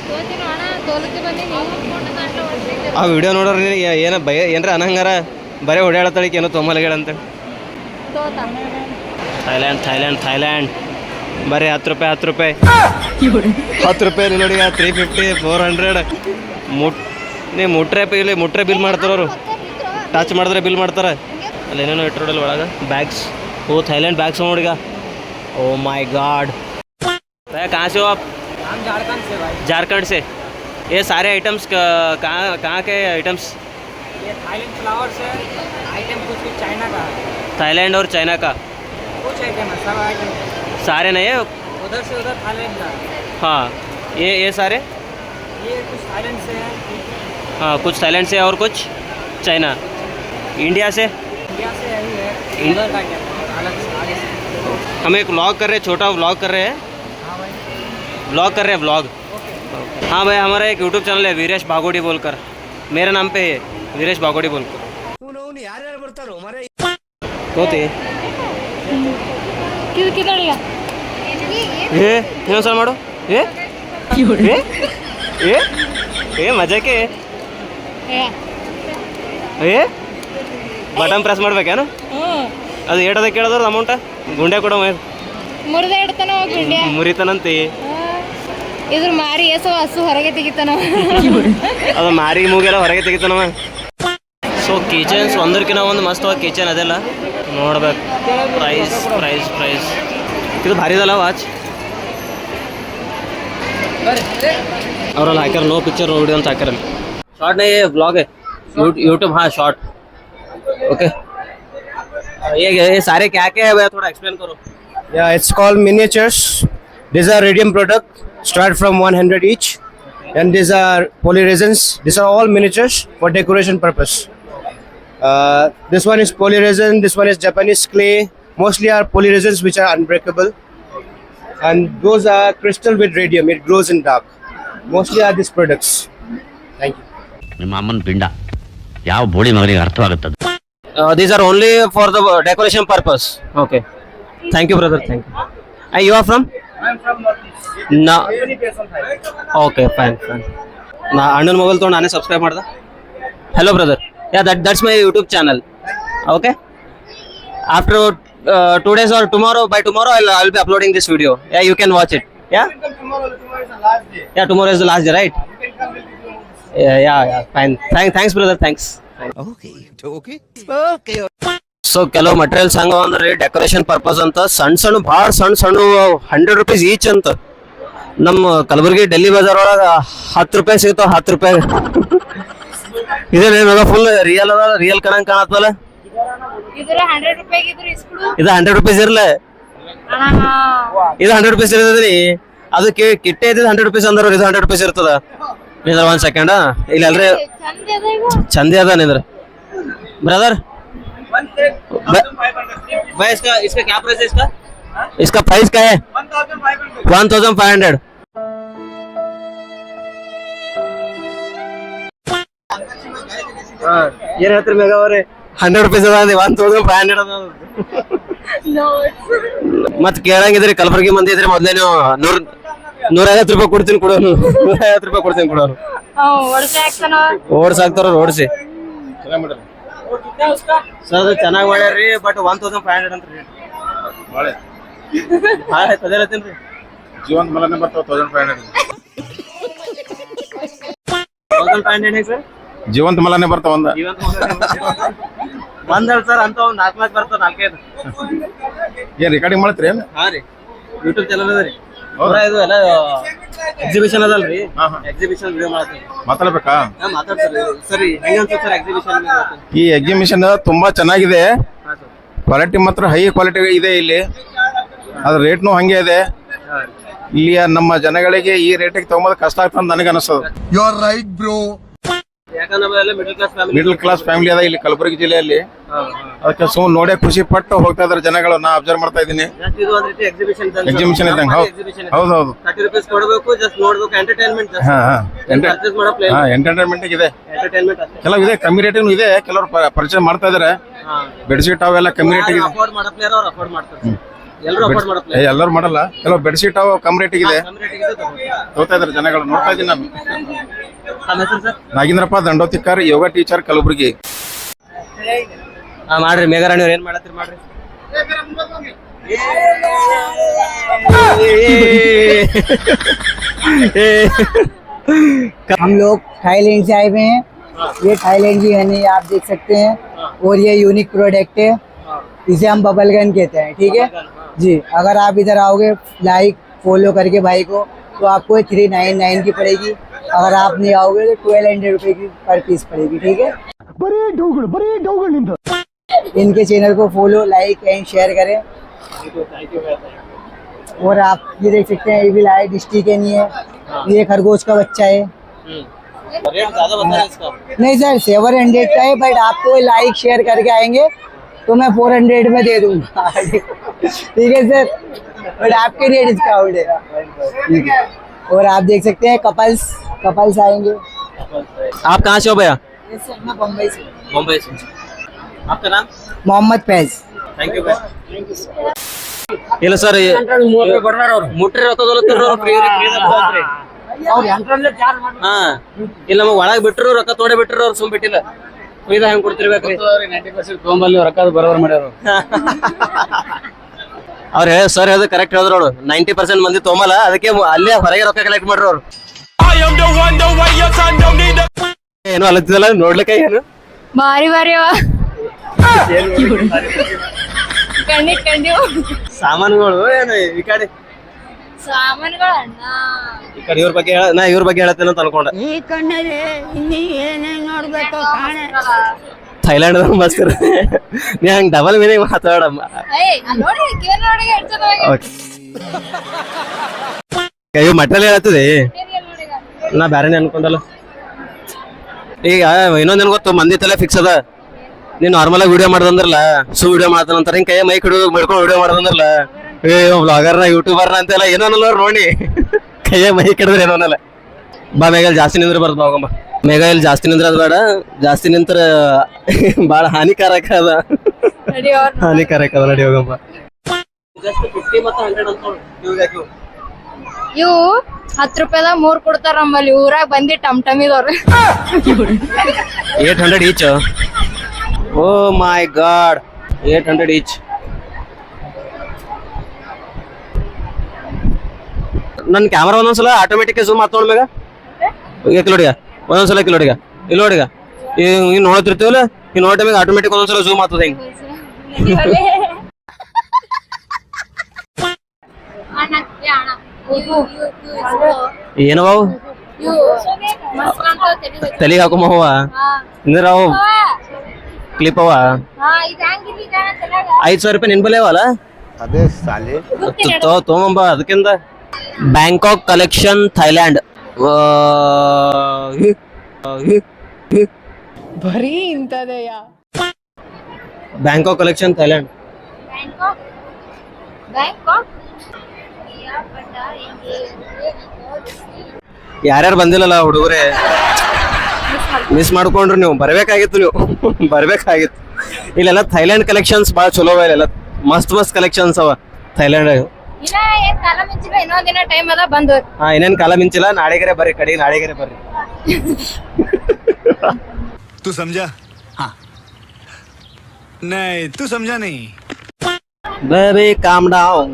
[SPEAKER 4] ತೋತೀನಿ ಅಣ್ಣ ತೋಲಕ್ಕೆ ಬಂದು ನೀವು ಫೋಟೋ ಕಾಣ್ತಾ ಹೊಡ್ತಿದ್ದೆ
[SPEAKER 1] ಆ ವಿಡಿಯೋ ನೋಡೋರಿ ಏನೋ ಭಯ ಏನರ ಅನ್ನಂಗಾರ ಬರೀ ಓಡಾಡತ್ತಳಿಕೆ ಏನೋ ತೊಂಬಲಗಳಂತ.
[SPEAKER 4] ತೋತ
[SPEAKER 1] ಥೈಲ್ಯಾಂಡ್ ಥೈಲ್ಯಾಂಡ್ ಥೈಲ್ಯಾಂಡ್ ಬರೀ 10 ರೂಪಾಯಿ 10 ರೂಪಾಯಿ 10 ರೂಪಾಯಿ ನೋಡಿ 350 400 ನೀವು ಮುಟ್ರೆ ಬಿಲ್ ಮಾಡ್ತಾರೆ ಅವರು. ಟಚ್ ಮಾಡಿದ್ರೆ ಬಿಲ್ ಮಾಡ್ತಾರೆ. ಅಲ್ಲಿ ಏನೇನೋ ಇಟ್ಟರೋಡಲ್ಲಿ ಒಳಗೆ ಬ್ಯಾಗ್ಸ್. ಓ ಥೈಲ್ಯಾಂಡ್ ಬ್ಯಾಗ್ಸ್ ನೋಡಿಗ. ಓ माय गॉड कहाँ से हो आप?
[SPEAKER 7] हम झारखंड से भाई।
[SPEAKER 1] झारखंड से. ये सारे आइटम्स कहाँ के आइटम्स?
[SPEAKER 7] ये थाईलैंड फ्लावर्स है, आइटम कुछ कुछ चाइना का है,
[SPEAKER 1] थाईलैंड और चाइना का
[SPEAKER 7] कुछ आइटम है, सब आइटम
[SPEAKER 1] सारे नहीं है?
[SPEAKER 7] उधर से उधर थाईलैंड का है।
[SPEAKER 1] हाँ ये सारे.
[SPEAKER 7] ये कुछ थाईलैंड से है,
[SPEAKER 1] हाँ कुछ थाईलैंड से और कुछ चाइना. इंडिया से
[SPEAKER 7] इंडिया से यही है, उधर का आइटम अलग से आगे से।
[SPEAKER 1] हम एक व्लॉग कर रहे हैं, छोटा व्लॉग कर रहे हैं.
[SPEAKER 7] हाँ भाई
[SPEAKER 1] व्लॉग कर रहे हैं व्लॉग. हाँ भाई हमारा एक यूट्यूब चैनल है वीरेश बागोड़ी बोलकर. मेरे नाम पे है वीरेश बागोड़ी बोलकर. होती
[SPEAKER 4] ಕಿದಳಿಗ
[SPEAKER 1] ಏ ಇನ್ನೊಂದ್ಸಲ ಮಾಡು. ಏ ಏ ಏ ಮಜಾಕೆ ಏ ಬಟನ್ ಪ್ರೆಸ್ ಮಾಡ್ಬೇಕೇನು? ಅದು ಏಟದ ಕೇಳಿದ್ರು ಅಮೌಂಟ ಗುಂಡೆ ಕೊಡೋ
[SPEAKER 4] ಮುರಿದ ಇಡ್ತಾನ ಗುಂಡ್ಯ
[SPEAKER 1] ಮುರಿತಾನಂತಿ.
[SPEAKER 4] ಇದ್ರ ಮಾರಿ ಏಸೋ ಹಸು ಹೊರಗೆ ತೆಗಿತಾನ.
[SPEAKER 1] ಅದು ಮಾರಿ ಮೂಗೆಲ್ಲ ಹೊರಗೆ ತೆಗಿತಾನವ. ಸೊ ಕಿಚನ್ಸ್ ಒಂದಕ್ಕಿಂತ ಒಂದು ಮಸ್ತ್ ಕಿಚನ್ ಅದೆಲ್ಲ ನೋಡ್ಬೇಕು. ಪ್ರೈಸ್ ಪ್ರೈಸ್ ಪ್ರೈಸ್ ಇದು ಭಾರಿ ಇದಲ್ಲ ವಾಚ್. ಅವರಲ್ಲಿ ಹಾಕ್ಯಾರ ನೋ ಪಿಕ್ಚರ್ ನೋ ವಿಡಿಯೋ ಅಂತ ಹಾಕ್ಯಾರ. ಶಾರ್ಟ್ ನೈ ಬ್ಲಾಗ್ यूट्यूब. हाँ शॉर्ट ओके. ये सारे क्या क्या है भैया थोड़ा एक्सप्लेन करो.
[SPEAKER 5] Yeah, it's called miniatures. These are radium product, start from 100 each, and these are polyresins. These are all miniatures for decoration purpose. This one is polyresin. This one is Japanese clay. Mostly are polyresins which are unbreakable, and those are crystal with radium. It glows in dark. Mostly are these products. Thank you.
[SPEAKER 6] ನಿಮ್ಮ ಅಮ್ಮನ ಪಿಂಡ ಯಾವ ಬೋಳಿ ಮಗನಿಗೆ ಅರ್ಥವಾಗುತ್ತದೆ.
[SPEAKER 1] These are only for the decoration purpose. Okay. Thank you brother. Thank you. And you are from?
[SPEAKER 5] I'm from Northeast.
[SPEAKER 1] No. Okay, fine. ನಾ ಅಣ್ಣನ mobile ತೊಗೊಂಡು ನಾನೇ ಸಬ್ಸ್ಕ್ರೈಬ್ ಮಾಡ್ದೆ. Hello brother. Yeah, that's my YouTube channel. Okay. After 2 days or by tomorrow I'll be uploading this video. Yeah, you can watch it. Yeah.
[SPEAKER 5] Tomorrow is the last day.
[SPEAKER 1] Yeah, tomorrow is the last day, right?
[SPEAKER 5] You can come with you.
[SPEAKER 1] Yeah, fine. Thanks brother, thanks. So ಕೆಲವು materials ಹಂಗ ಅಂದ್ರೆ decoration purpose ಅಂತ ಭಾಳ ಸಣ್ಣ 100 rupees each ಅಂತ. ನಮ್ಮ ಕಲಬುರಗಿ ಡೆಲ್ಲಿ ಬಜಾರ್ ಒಳಗ 10 ರೂಪಾಯಿ ಸಿಗ್ತಾವ 10 ರೂಪಾಯಿ. ಇದೇನೇನು ಫುಲ್ ರಿಯಲ್ ಕಣಂಗ್ ಕಾಣತ್ತಲ್ಲ.
[SPEAKER 4] ಇದ್ರ 100 ರೂಪಾಯಿಗೆ ಇದ್ರ ಇಸ್ಕೊಡು.
[SPEAKER 1] ಇದು 100 ರೂಪೀಸ್ ಇರ್ಲ, ಇದು 100 ರೂಪೀಸ್ ಇರ್ತದ್ರಿ. ಅದು ಕಿಟ್ಟೆ ಇದ್ದಿದ್ದು 100 ರೂಪೀಸ್ ಅಂದ್ರೆ ಇದು 100 ರೂಪೀಸ್ ಇರ್ತದ. ನಿಂದ್ರ 1 ಸೆಕೆಂಡ್ ಇಲ್ಲ ಅಲ್ರಿ
[SPEAKER 4] ಚಂದ ಅದ ಇವು.
[SPEAKER 1] ಚಂದಿ ಅದ ನಿಂದ್ರ ब्रदर. भाई इसका क्या प्राइस है? इसका प्राइस क्या है? 1500. ಏನ್ ಹೇಳ್ತೀರಿ ಮೇಘ ಅವರೇ? 100 ರೂಪೀಸ್ ಅದ 1500 ಅದ. ಮತ್ ಕೇಳಂಗಿದ್ರಿ ಕಲಬುರಗಿ ಮಂದಿ ಇದ್ರಿ ಮೊದ್ಲೇ ನೀವು 150 ರೂಪಾಯಿ ಕೊಡ್ತೀನಿ ಕೊಡೋನು. 150 ರೂಪಾಯಿ ಕೊಡ್ತೀನಿ ಕೊಡೋನು. ಓಡ್ಸಾಕ್ತಾರ ಓಡಿಸಿ ಸರ್. ಅದು ಚೆನ್ನಾಗಿ ಮಾಡ್ಯಾರ್ರಿ ಬಟ್ 1500 ಅಂತ ರೇಟ್ ಭಾಳ ಆಯ್ತು. ಅದೇ ಹೇಳ್ತೀನಿ
[SPEAKER 8] ಜೀವಂತ ಮಲನೆ ಬರ್ತಾವ 1500.
[SPEAKER 1] 1500 ಸರ್
[SPEAKER 8] ಜೀವಂತ ಮಲನೆ ಬರ್ತಾವ ಒಂದ
[SPEAKER 1] ಒಂದಲ್ಲ ಸರ್ ಅಂತ ಒಂದು 4 ಬರ್ತಾವ 4-5.
[SPEAKER 8] ಏನ್ ರೆಕಾರ್ಡಿಂಗ್ ಮಾಡ್ತೀರಿ ಏನ್?
[SPEAKER 1] ಹಾ ರೀ ಯೂಟ್ಯೂಬ್ ಚಾನಲ್ ಅದ ರೀ. ಇದು ಎಲ್ಲ ಎಕ್ಸಿಬಿಷನ್ ಅದಲ್ರಿ, ಎಕ್ಸಿಬಿಷನ್ ವಿಡಿಯೋ ಮಾಡ್ತೀವಿ.
[SPEAKER 8] ಮಾತಾಡ್ಬೇಕಾ?
[SPEAKER 1] ಮಾತಾಡ್ತಾರೆ ಸರಿ. ಹೆಂಗ ಅನ್ಸುತ್ತೆ ಸರ್ ಎಕ್ಸಿಬಿಷನ್?
[SPEAKER 8] ಈ ಎಕ್ಸಿಬಿಷನ್ ತುಂಬಾ ಚೆನ್ನಾಗಿದೆ. ಕ್ವಾಲಿಟಿ ಮಾತ್ರ ಹೈ ಕ್ವಾಲಿಟಿ ಇದೆ ಇಲ್ಲಿ, ಅದ್ರ ರೇಟ್ನು ಹಂಗೆ ಇದೆ. ಇಲ್ಲಿಯ ನಮ್ಮ ಜನಗಳಿಗೆ ಈ ರೇಟಿಗೆ ತಗೊಂಬೋದು ಕಷ್ಟ ಆಗ್ತದೆ ನನಗೆ ಅನಿಸ್ತದೆ.
[SPEAKER 1] ಯಾಕಂದ್ರೆ middle class family
[SPEAKER 8] middle class family ಅದ ಇಲ್ಲಿ ಕಲಬುರಗಿ ಜಿಲ್ಲೆಯಲ್ಲಿ. ಅದಕ್ಕೆ ಸುಮ್ಮನೆ ನೋಡೇ ಖುಷಿ ಪಟ್ಟು ಹೋಗ್ತಾ ಇದಾರೆ ಜನಗಳು. ನಾ ಅಬ್ಸರ್ವ್ ಮಾಡ್ತಾ ಇದ್ದೀನಿ. ಎಕ್ಸಿಬಿಷನ್ ಇದ್ದಂಗೆ. ಹೌದು ಹೌದು.
[SPEAKER 1] 30 ರೂಪೀಸ್ ಕೊಡಬೇಕು, ಜಸ್ಟ್ ನೋಡ್ಬೇಕು, ಎಂಟರ್ಟೈನ್ಮೆಂಟ್.
[SPEAKER 8] ಎಂಟರ್ಟೈನ್ಮೆಂಟ್ ಇದೆ,
[SPEAKER 1] ಎಂಟರ್ಟೈನ್ಮೆಂಟ್
[SPEAKER 8] ಕೆಲವು ಇದೆ, ಕಮ್ಮಿ ರೇಟಿನೂ ಇದೆ. ಕೆಲವರು ಪರ್ಚೇಸ್ ಮಾಡ್ತಾ ಇದಾರೆ. ಬೆಡ್ಶೀಟ್ ಅವೆಲ್ಲ ಕಮ್ಮಿ ರೇಟಿಗೆ
[SPEAKER 1] ಅಫೋರ್ಡ್ ಮಾಡೋ ಪ್ಲೇಯರ್ ಅವ್ರು ಅಫೋರ್ಡ್ ಮಾಡ್ತಾರೆ. ಎಲ್ಲರೂ ಅಫೋರ್ಡ್ ಮಾಡೋ ಪ್ಲೇಯರ್
[SPEAKER 8] ಎಲ್ಲರೂ ಮಾಡಲ್ಲ. ಕೆಲವು ಬೆಡ್ಶೀಟ್ ಅವು ಕಮ್ಮಿ ರೇಟಿಗಿದೆ, ತಗೋತಾ ಇದಾರೆ ಜನಗಳು. ನೋಡ್ತಾ ಇದ್ದೀನಿ ನಾನು.
[SPEAKER 1] ನಮ್ಮ ಹೆಸರು ಸರ್
[SPEAKER 8] ನಾಗೇಂದ್ರಪ್ಪ ದಂಡೋತಿಕಾರ್, ಯೋಗ ಟೀಚರ್, ಕಲಬುರಗಿ.
[SPEAKER 1] ಮಾಡ್ರಿ ಮೇಘರಾಣಿ ಅವ್ರು ಏನ್ ಮಾಡತ್ತೀರಿ ಮಾಡ್ರಿ.
[SPEAKER 9] हम लोग थाईलैंड से आए हुए हैं। ये थाईलैंड की हनी आप देख सकते हैं और ये यूनिक प्रोडक्ट है, इसे हम बबल गन कहते हैं। ठीक है जी, अगर आप इधर आओगे लाइक फॉलो करके भाई को तो आपको 399 की पड़ेगी। अगर आप नहीं आओगे तो 1200 रुपये की पर पीस पड़ेगी। ठीक है, इनके चैनल को फॉलो लाइक एंड शेयर करें। और आप ये देख सकते हैं ये भी लाइट डिस्ट्रिक्ट है नहीं है, ये खरगोश का बच्चा है।
[SPEAKER 1] रेट ज्यादा बता रहे इसका।
[SPEAKER 9] नहीं सर 700 का है, बट आपको लाइक शेयर करके आएंगे तो मैं 400 में दे दूंगा। ठीक है सर, बट आपके लिए डिस्काउंट है। ठीक है, और आप देख सकते हैं कपल्स आएंगे।
[SPEAKER 1] आप कहाँ से हो भैया?
[SPEAKER 9] मैं बम्बई से।
[SPEAKER 1] मुंबई से। आपका नाम?
[SPEAKER 9] मोहम्मद फैज।
[SPEAKER 1] ಥ್ಯಾಂಕ್ ಯು ಇಲ್ಲ ಸರ್ ಮುಟ್ರಿ ರೊಕ್ಕ ಹಾ ಇಲ್ಲ ನಮಗೆ ಒಳಗೆ ಬಿಟ್ಟರು ರೊಕ್ಕ ತೋಡೆ ಬಿಟ್ಟರು ಅವ್ರು ಸುಮ್ ಬಿಟ್ಟಿಲ್ಲ. ಫ್ರೀದ ಹೆಂಗ್ ಕೊಡ್ತಿರ್ಬೇಕ್ರಿ?
[SPEAKER 7] 90% ತೊಗೊಂಬಲ್ಲಿ ರೊಕ್ಕ ಬರೋಬರ್ ಮಾಡ್ಯಾರ
[SPEAKER 1] ಅವ್ರು ಸರ್ ಹೇಳಿದ್ರೆ ಕರೆಕ್ಟ್ ಹೇಳಿದ್ರು ಅವ್ರು. 90% ಮಂದಿ ತೊಗೊಂಬಲ್ಲ, ಅದಕ್ಕೆ ಅಲ್ಲೇ ಹೊರಗೆ ರೊಕ್ಕ ಕಲೆಕ್ಟ್ ಮಾಡ್ರು ಅವ್ರು. ಏನು ಅಲ್ಲತ್ತಿದಲ್ಲ ನೋಡ್ಲಿಕ್ಕೆ ಏನು
[SPEAKER 4] ಭಾರಿ ಭಾರಿ ಅವ ಕಂಡಿವು
[SPEAKER 1] ಸಾಮಾನುಗಳು ಏನು ಈ ಕಡೆ
[SPEAKER 4] ಸಾಮಾನುಗಳು ಅಣ್ಣ.
[SPEAKER 1] ಈ ಕಡೆ ಇವ್ರ ಬಗ್ಗೆ ನಾ ಇವ್ರ ಬಗ್ಗೆ ಹೇಳತ್ತೇನೆ ಅಂತ ಅನ್ಕೊಂಡೆ.
[SPEAKER 3] ಈ ಕಣ್ಣಲ್ಲಿ ಇನ್ನೀ ಏನೇನ್ ನೋಡ್ಬೇಕು ಕಾಣೆ.
[SPEAKER 1] ಥೈಲ್ಯಾಂಡ್ ಮಸ್ತ್ ನೀ ಹಂಗ ಡಬಲ್ ಮೀನಿಂಗ್ ಮಾತಾಡಮ್ಮ. ಇವ್ ಮಟೀರಿಯಲ್ ಹೇಳತ್ತದ ನಾ ಬ್ಯಾರೇನೆ ಅನ್ಕೊಂಡಲ್ಲ. ಈಗ ಇನ್ನೊಂದೇನು ಗೊತ್ತು, ಮಂದಿ ತಲೆ ಫಿಕ್ಸ್ ಅದ. ನೀನ್ ನಾರ್ಮಲ್ ಆಗಿ ವಿಡಿಯೋ ಮಾಡ್ದಂದ್ರಲ್ಲ, ವಿಡಿಯೋ ಮಾಡ್ತಾನಂತಾರ ಹಿಂಗ್ ಕೈ ಮೈಕ್ ಹಿಡಿದು ಮಾಡ್ಕೊಂಡು ವಿಡಿಯೋ ಮಾಡ್ದಂದ್ರಲ್ಲ, ಬ್ಲಾಗರ್ನ ಯೂಟ್ಯೂಬರ್ನ ಅಂತೆಲ್ಲ ಏನೋ ಅನ್ನಲ್ಲ ನೋಡಿ. ಕೈಯ ಮೈಕ್ ಹಿಡಿದ್ರೆ ಏನೋ ಅನ್ನಲ್ಲ. ಬಾ ಮೇಘಲ್ ಜಾಸ್ತಿ ನಿಂದ್ರೆ ಬರ್ದು ಹೋಗಮ್ಮ. ಮೇಘ ಇಲ್ಲಿ ಜಾಸ್ತಿ ನಿಂದ್ರ ಅದ್ ಬೇಡ, ಜಾಸ್ತಿ ನಿಂತ್ರ ಬಾಳ ಹಾನಿಕಾರಕ ಅದ. ಹಾನಿಕಾರಕ ಅದ, ನಡಿ ಹೋಗಮ್ಮ.
[SPEAKER 4] ಇವು 10 ರೂಪಾಯಿದ 3 ಕೊಡ್ತಾರ ನಮ್ಮಲ್ಲಿ. ಊರಾಗ ಬಂದಿ ಟಮ್ಟಮಿದವ್ರು
[SPEAKER 1] 800 ಈಚ್. ಓ ಮೈ ಗಾಡ್, 800 ಈಚ್. ನನ್ನ ಕ್ಯಾಮ್ರಾ ಒಂದೊಂದ್ಸಲ ಆಟೋಮೆಟಿಕ್ ಝೂಮ್ ಆಗ್ತಾವ ಮೇಗ. ಈಗ ಕಿಲೋಡಿಗ ಒಂದೊಂದ್ಸಲ ಕಿಲೋಡಿಗ ಇಲ್ಲಿ ನೋಡಿಗ ಈಗ ನೋಡ್ತಿರ್ತೀವಲ್ಲ, ಈಗ ನೋಡೋ ಟೈಮಿಗೆ ಆಟೋಮೆಟಿಕ್ ಒಂದೊಂದ್ಸಲ ಝೂಮ್ ಆಗ್ತದೆ ಹಿಂಗೆ. ಏನವ ತಲೆಗೆ ಹಾಕೊಂಬವ ಅಂದ್ರೆ ಅವು ಕ್ಲಿಪ್ ಅವ. 5,000 ರೂಪಾಯಿ ನಿನ್ ಬಲೆ ಅವಲ್ಲ ತಗೊಂಬ. ಅದಕ್ಕಿಂತ ಬ್ಯಾಂಕಾಕ್ ಕಲೆಕ್ಷನ್ ಥೈಲ್ಯಾಂಡ್.
[SPEAKER 9] ಬರೀ ಇಂಥದೆಯ
[SPEAKER 1] ಬ್ಯಾಂಕಾಕ್ ಕಲೆಕ್ಷನ್ ಥೈಲ್ಯಾಂಡ್. ಯಾರ್ಯಾರು ಬಂದಿಲ್ಲಲ್ಲ ಹುಡುಗರೇ, ಮಿಸ್ ಮಾಡ್ಕೊಂಡ್ರಿ ನೀವು. ಬರ್ಬೇಕಾಗಿತ್ತು ನೀವು ಬರ್ಬೇಕಾಗಿತ್ತು. ಇಲ್ಲೆಲ್ಲ ಥೈಲ್ಯಾಂಡ್ ಕಲೆಕ್ಷನ್ಸ್ ಭಾಳ ಚಲೋ ಅವ. ಇಲ್ಲೆಲ್ಲ ಮಸ್ತ್ ಕಲೆಕ್ಷನ್ಸ್ ಅವ ಥೈಲ್ಯಾಂಡ್.
[SPEAKER 4] ಇನ್ನೊಂದಿನ ಟೈಮ್ ಅದ ಬಂದು.
[SPEAKER 1] ಹಾ ಇನ್ನೇನ್ ಕಾಲ ಮಿಂಚಿಲ್ಲ. ನಾಳೆಗರೆ ಬರ್ರಿ, ಕಡೆಗೆ ನಾಳೆಗರೆ ಬರ್ರಿ.
[SPEAKER 2] तू समझा? हाँ नहीं तू समझा नहीं।
[SPEAKER 1] ಬೇಬಿ ಕಾಮ್ ಡೌನ್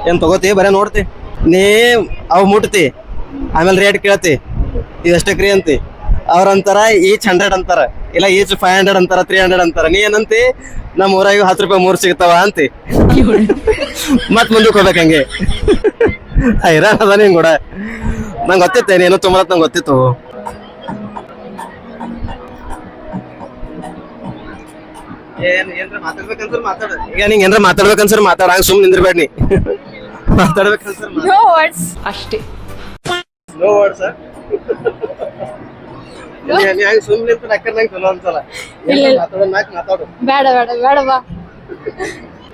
[SPEAKER 1] ಏನ್ ತಗೋತಿ? ಬರೇ ನೋಡ್ತಿ ನೀ, ಅವು ಮುಟ್ತಿ, ಆಮೇಲೆ ರೇಟ್ ಕೇಳ್ತಿ, ಇದೆಷ್ಟಕ್ರಿ ಅಂತಿ. ಅವ್ರಂತಾರ ಈಚ್ 100 ಅಂತಾರ, ಇಲ್ಲ ಈಚ್ 500 ಅಂತಾರ, 300 ಅಂತಾರ. ನೀ ಏನಂತಿ? ನಮ್ಮ ಊರಾಗ 10 ರೂಪಾಯಿ 3 ಸಿಗ್ತಾವ ಅಂತಿ. ಮತ್ ಮುಂದಕ್ಕೆ ಹೋಗ್ಬೇಕು ಹಂಗೆ. ಹೈರಾಣ ಅದ ನಿನ್ ಕೂಡ. ನಂಗೆ ಗೊತ್ತಿತ್ತೆ ನೀನು ತುಂಬತ್, ನಂಗೆ ಗೊತ್ತಿತ್ತು.
[SPEAKER 5] ಈಗ ನಿಂಗೆ ಏನ್ರ ಮಾತಾಡ್ಬೇಕನ್ಸರ್ ಮಾತಾಡ, ಹಂಗ ಸುಮ್ಮನೆ ನಿಂದಿರ್ಬೇಡ ನೀ. ಮಾತಾಡ್ಬೇಕನ್ಸರ್
[SPEAKER 4] ನೋ ವರ್ಡ್ಸ್ ಅಷ್ಟೇ.
[SPEAKER 5] No words. ಸುಮ್ಮನೆ ನಂಗೆ ಚಲೋ ಅನ್ಸಲ್ಲ. ಮಾತಾಡು.
[SPEAKER 4] ಬೇಡ ಬೇಡ ಬೇಡ ಬಾ.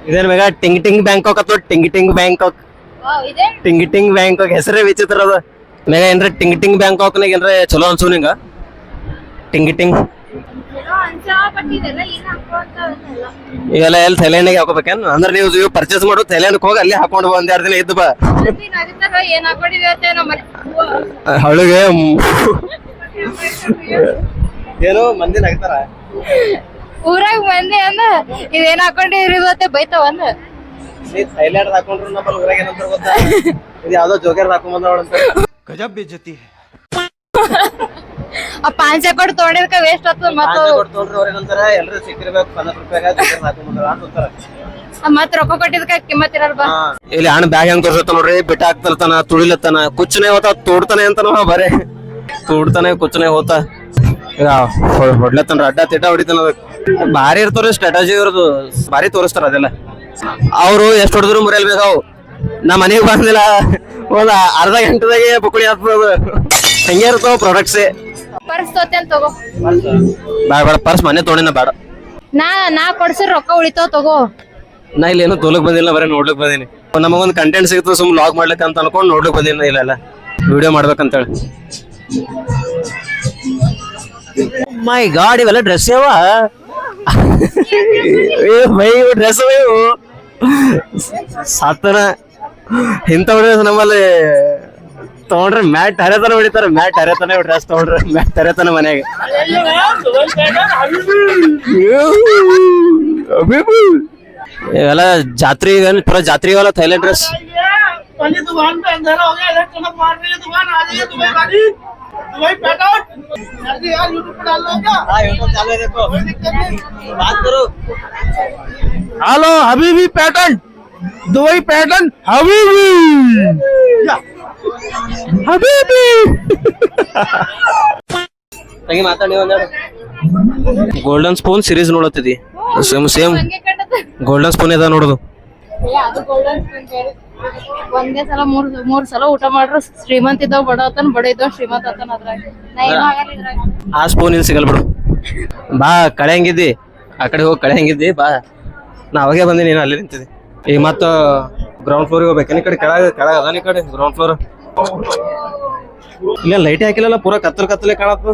[SPEAKER 5] ಇದೇನ್ ಬೇಗ ಟಿಂಗ್ ಟಿಂಗ್ ಬ್ಯಾಂಕಾಕ್ ಅಥವಾ ಟಿಂಗ್ ಟಿಂಗ್ ಬ್ಯಾಂಕಾಕ್?
[SPEAKER 4] ಇದೆ
[SPEAKER 5] ಟಿಂಗ್ ಟಿಂಗ್ ಬ್ಯಾಂಕಾಕ್ ಹೆಸರೇ ವಿಚಿತ್ರ ಅದ. ಮೇಗ ಏನ್ರ ಟಿಂಗ್ ಟಿಂಗ್ ಬ್ಯಾಂಕಾಕ್ನಾಗ ಏನ್ರ ಚಲೋ ಅನ್ಸು ನಿಂಗ? ಟಿಂಗ್ ಟಿಂಗ್ ಇವೆಲ್ಲ ಎಲ್ಲಿ ಥೈಲ್ಯಾಂಡ್ಗೆ ಹಾಕೋಬೇಕೇನ್? ಅಂದ್ರೆ ನೀವು ಪರ್ಚೇಸ್ ಮಾಡು, ಥೈಲ್ಯಾಂಡ್ಗೆ ಹೋಗಿ ಅಲ್ಲಿ ಹಾಕೊಂಡು ಒಂದ್ 2 ದಿನ ಇದ್ದು ಬಾ.
[SPEAKER 4] ಏನ್ ಹಾಕೊಂಡಿದ್ದೇವೆ
[SPEAKER 5] ಹಳುಗೆ ಏನೋ ಮಂದಿ ನಗ್ತಾರ.
[SPEAKER 4] ಊರಾಗ ಮಂದಿ ಅಂದ ಇದೇನ್ ಹಾಕೊಂಡಿರಿ ಇವತ್ತೆ ಬೈತಾವ ಅಂದ.
[SPEAKER 5] ಥೈಲ್ಯಾಂಡ್ ಹಾಕೊಂಡ್ರು ನಮ್ಮ ಊರಾಗ ಏನಂತ ಗೊತ್ತಾ? ಇದು ಯಾವ್ದೋ ಜೋಗ್ಯಾರ ಹಾಕೊಂಡ್ ಬಂದ ನೋಡಂತ.
[SPEAKER 2] गजब बेइज्जती है.
[SPEAKER 4] ಆ ಪಾಂಚೆ ಕೊಟ್ಟು ತೊಗೊಂಡಿರ್ಕ ವೇಸ್ಟ್ ಆಗ್ತದ. ಮತ್ತ
[SPEAKER 5] ತೊಗೊಂಡ್ರೆ ಅವ್ರ ಏನಂತಾರ, ಎಲ್ರು ಸಿಕ್ಕಿರ್ಬೇಕು 50 ರೂಪಾಯಿಗ ಜೋಗ್ಯಾರ ಹಾಕೊಂಡ್ ಬಂದ್ರ ಅಂತಾರ.
[SPEAKER 4] ಮತ್ ರೊಕ್ಕ ಕೊಟ್ಟಿದ್ಕ ಕಿಮ್ಮತ್ ಇರಲ್ಲ ಬಾ.
[SPEAKER 5] ಇಲ್ಲಿ ಹಣ ಬ್ಯಾಗ್ ಹೆಂಗ್ ತೋರ್ಸತ್ತ ನೋಡ್ರಿ, ಬಿಟ್ಟ ಹಾಕ್ತಾನ, ತುಳಿಲತ್ತಾನ, ಕುಚ್ಚನೆ ಹೋತ ತೋಡ್ತಾನೆ ಅಂತಾನ ಬರೇ ತೋಡ್ತಾನೆ ಕುಚ್ಚನೆ ಹೋತ. ಈಗ ಹೊಡ್ಲತ್ತನ್ರ ಅಡ್ಡ ತಿಡ್ಡ ಹೊಡಿತಾನ. ಭಾರಿ ಇರ್ತಾರ ಸ್ಟ್ರಾಟಜಿ ಇರೋದು, ಭಾರಿ ತೋರಿಸ್ತಾರ ಅದೆಲ್ಲ. ಅವ್ರು ಎಷ್ಟು ಹೊಡೆದ್ರು ಮುರಿಯಲ್ಬೇಕಾವು. ನಾ ಮನೆಗೆ ಬಂದಿಲ್ಲ ಒಂದ್ ಅರ್ಧ ಗಂಟೆದಾಗೆ ಬುಕುಳಿ ಹಾಕ್ಬೋದು. ಹಂಗೆ ಇರ್ತಾವ ಪ್ರಾಡಕ್ಟ್ಸೇ.
[SPEAKER 4] ಪರ್ಸ್ ತೋತೇನ್ ತಗೋ.
[SPEAKER 5] ಬೇಡ ಪರ್ಸ್ ಮನೆ ತೊಗೊಂಡಿನ ಬೇಡ.
[SPEAKER 4] ನಾ ಕೊಡ್ಸಿರ್ ರೊಕ್ಕ ಉಳಿತಾವ ತಗೋ.
[SPEAKER 5] ನಾ ಇಲ್ಲಿ ಏನೋ ತೋಲಕ್ ಬಂದಿಲ್ಲ, ಬರೀ ನೋಡ್ಲಿಕ್ ಬಂದೀನಿ. ನಮಗೊಂದ್ ಕಂಟೆಂಟ್ ಸಿಗ್ತದೆ, ಸುಮ್ ಲಾಗ್ ಮಾಡ್ಲಿಕ್ಕೆ ಅಂತ ಅನ್ಕೊಂಡ್ ನೋಡ್ಲಿಕ್ ಬಂದಿಲ್ಲ. ಇಲ್ಲೆಲ್ಲ ವಿಡಿಯೋ ಮಾಡ್ಬೇಕಂತೇಳಿ. ಮೈ ಗಾಡ್, ಇವೆಲ್ಲ ಡ್ರೆಸ್ ಯಾವ ಮೈ ಡ್ರೆಸ್ ಇವು ಸಾತನ. ಇಂಥವ್ ಡ್ರೆಸ್ ನಮ್ಮಲ್ಲಿ ತಗೊಂಡ್ರೆ ಮ್ಯಾಟ್ ಹರಿತಾನ ಹೊಡಿತಾರ. ಮ್ಯಾಟ್ ಹರಿತಾನೆ ಡ್ರೆಸ್ ತಗೊಂಡ್ರೆ ಮ್ಯಾಟ್ ಹರಿತಾನ ಮನ್ಯಾಗ. ಇವೆಲ್ಲ ಜಾತ್ರೆ, ಪೂರ ಜಾತ್ರೆ ಇವೆಲ್ಲ ಥೈಲ್ಯಾಂಡ್ ಡ್ರೆಸ್.
[SPEAKER 2] हेलो हबीबी पैटर्न, दुबई पैटर्न हबीबी हबीबी.
[SPEAKER 5] ಮಾತಾಡಿ ಗೋಲ್ಡನ್ ಸ್ಪೂನ್ ಸೀರೀಸ್ ನೋಡತ್ತಿದಿ. ಸೇಮ್ ಗೋಲ್ಡನ್ ಸ್ಪೂನ್ ಇದ ನೋಡುದು.
[SPEAKER 4] ಒಂದೇ ಸಲ ಮೂರ್ ಸಲ ಊಟ ಮಾಡ್ರ ಶ್ರೀಮಂತ ಇದ್ದಾವ ಬಡ ಆತನ, ಬಡ ಇದ್ದಾವ ಶ್ರೀಮಂತ ಆತನ. ಅದ್ರಾಗ ನಾ ಏನೂ ಆಗಲ್ಲ ಇದ್ರಾಗ.
[SPEAKER 5] ಆ ಸ್ಪೂನ್ ಇಲ್ಲಿ ಸಿಗಲ್ ಬಿಡು. ಬಾ ಕಳೆ ಹಂಗಿದ್ದಿ, ಆ ಕಡೆ ಹೋಗಿ ಕಳೆ ಹಂಗಿದ್ದಿ ಬಾ. ನಾ ಅವಾಗೆ ಬಂದಿ, ನೀನು ಅಲ್ಲಿ ನಿಂತಿದ್ದಿ. ಈಗ ಮತ್ತ ಗ್ರೌಂಡ್ ಫ್ಲೋರಿಗೆ ಹೋಗ್ಬೇಕೇನ? ಈ ಕಡೆ ಕೆಳಗ ಅದಾನ, ಈ ಕಡೆ ಗ್ರೌಂಡ್ ಫ್ಲೋರ್. ಇಲ್ಲ ಲೈಟ್ ಹಾಕಿಲ್ಲ, ಪೂರಾ ಕತ್ತಲೆ ಕಾಣತ್ತ.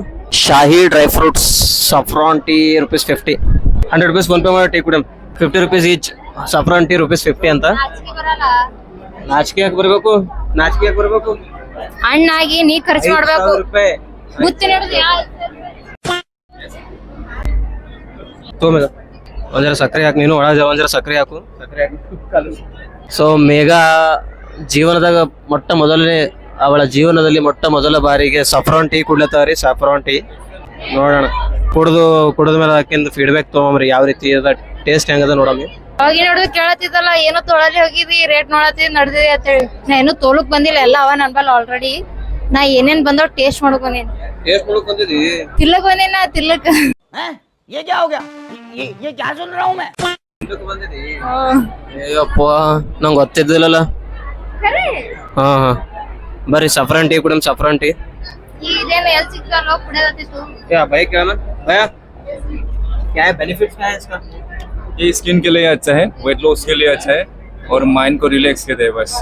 [SPEAKER 5] ಶಾಹಿ dry fruits saffron tea ₹50. 100 rupees PhonePe ಮಾಡಿ ಟೀ ಕುಡಿಯಂ. 50 ರೂಪೀಸ್ ಈಚ್. ಸಫ್ರಾನ್ ಟೀ ₹50 ಅಂತ. ನಾಚಿಕೆ ಯಾಕೆ ಬರ್ಬೇಕು? ನಾಚಿಕೆ ಯಾಕೆ ಬರ್ಬೇಕು?
[SPEAKER 4] ಅಣ್ಣಾಗಿ ನೀ ಖರ್ಚು ಮಾಡ್ಬೇಕು.
[SPEAKER 5] ₹5,000
[SPEAKER 4] ಗುತ್ತಿನ
[SPEAKER 5] ತೋಮೇಗ ಒಂದರ ಸಕ್ಕರೆ ಹಾಕಿ, ನೀನು ಒಳಗೆ ಒಂದರ ಸಕ್ಕರೆ ಹಾಕು. ಸೊ ಮೇಘಾ ಜೀವನದಾಗ ಅವಳ ಜೀವನದಲ್ಲಿ ಮೊಟ್ಟ ಮೊದಲ ಬಾರಿಗೆ ಸಫ್ರಾನ್ ಟೀ ಕುಡ್ಲತ್ತಾವ್ರಿ. ಸಫ್ರಾನ್ ಟೀ ನೋಡೋಣ, ಕುಡಿದ ಮೇಲೆ ಹಾಕಿಂದ ಫೀಡ್ಬ್ಯಾಕ್ ತಗೊಂಬ್ರಿ, ಯಾವ ರೀತಿ ಅದ, ಟೇಸ್ಟ್ ಹೆಂಗದ ನೋಡಮ್ಮಿ.
[SPEAKER 4] ಅವಾಗಿ ನೋಡಿದ್ ಕೇಳತ್ತಿದ್ದಲ್ಲ, ಏನೋ ತೊಳಲಿ ಹೋಗಿದಿ, ರೇಟ್ ನೋಡತ್ತಿದ್ ನಡ್ದಿದೆ ಅಂತೇಳಿ. ನಾ ಏನೂ ತೋಲಕ್ ಬಂದಿಲ್ಲ, ಎಲ್ಲ ಅವ ನನ್ ಬಲ್ ಆಲ್ರೆಡಿ. ನಾ ಏನೇನ್ ಬಂದವ್ ಟೇಸ್ಟ್ ಮಾಡಕ್ ಬಂದೇನಿ.
[SPEAKER 5] ಟೇಸ್ಟ್ ಮಾಡಕ್ ಬಂದಿದಿ?
[SPEAKER 4] ತಿಲ್ಲಕ್ ಬಂದೇನ, ತಿಲ್ಲಕ್.
[SPEAKER 5] ಅಯ್ಯಪ್ಪ, ನಂಗೆ ಗೊತ್ತಿದ್ದಿಲ್ಲಲ್ಲ. ಹಾ ಬರ್ರಿ ಸಫ್ರಾನ್ ಟೀ ಕುಡಿಯಂ. ಸಫ್ರಾನ್ ಟೀ
[SPEAKER 4] ಇದೇನು ಎಲ್ಲಿ ಸಿಗ್ತಾರೋ ಕುಡಿಯೋದಿತ್ತು.
[SPEAKER 5] भैया क्या ना भैया, क्या है बेनिफिट्स क्या है इसका?
[SPEAKER 10] ये स्किन के लिए अच्छा है, वेट लॉस के लिए अच्छा है और माइंड को रिलैक्स करता है बस.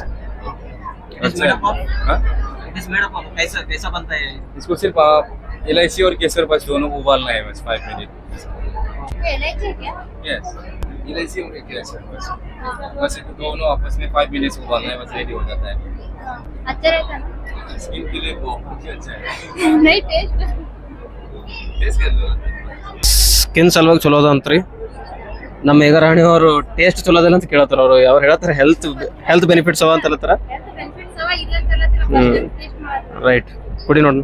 [SPEAKER 10] अच्छा है. हाँ?
[SPEAKER 5] कैसा बनता है?
[SPEAKER 10] इसको सिर्फ आप इलायची और केसर बस दोनों उबालना है बस 5 मिनट. यस, इलायची और केसर बस दोनों आपस में 5 मिनट उबालना है, बस रेडी हो जाता है.
[SPEAKER 4] अच्छा रहता है
[SPEAKER 10] स्किन के लिए बहुत ही अच्छा है.
[SPEAKER 4] नहीं टेस्ट
[SPEAKER 5] ಸ್ಕಿನ್ ಸಲುವಾಗಿ ಚಲೋ ಅದ ಅಂತ್ರಿ. ನಮ್ಮ ಮೇಘರಾಣಿ ಅವರು ಟೇಸ್ಟ್ ಚಲೋ ಅದ ಅಂತ ಕೇಳತ್ತಾರ. ಅವ್ರು ಹೇಳತ್ತಾರ ಹೆಲ್ತ್ ಬೆನಿಫಿಟ್ಸ್ ಅವ ಅಂತ ಹೇಳ್ತಾರ. ರೈಟ್, ಕುಡಿ ನೋಡ್.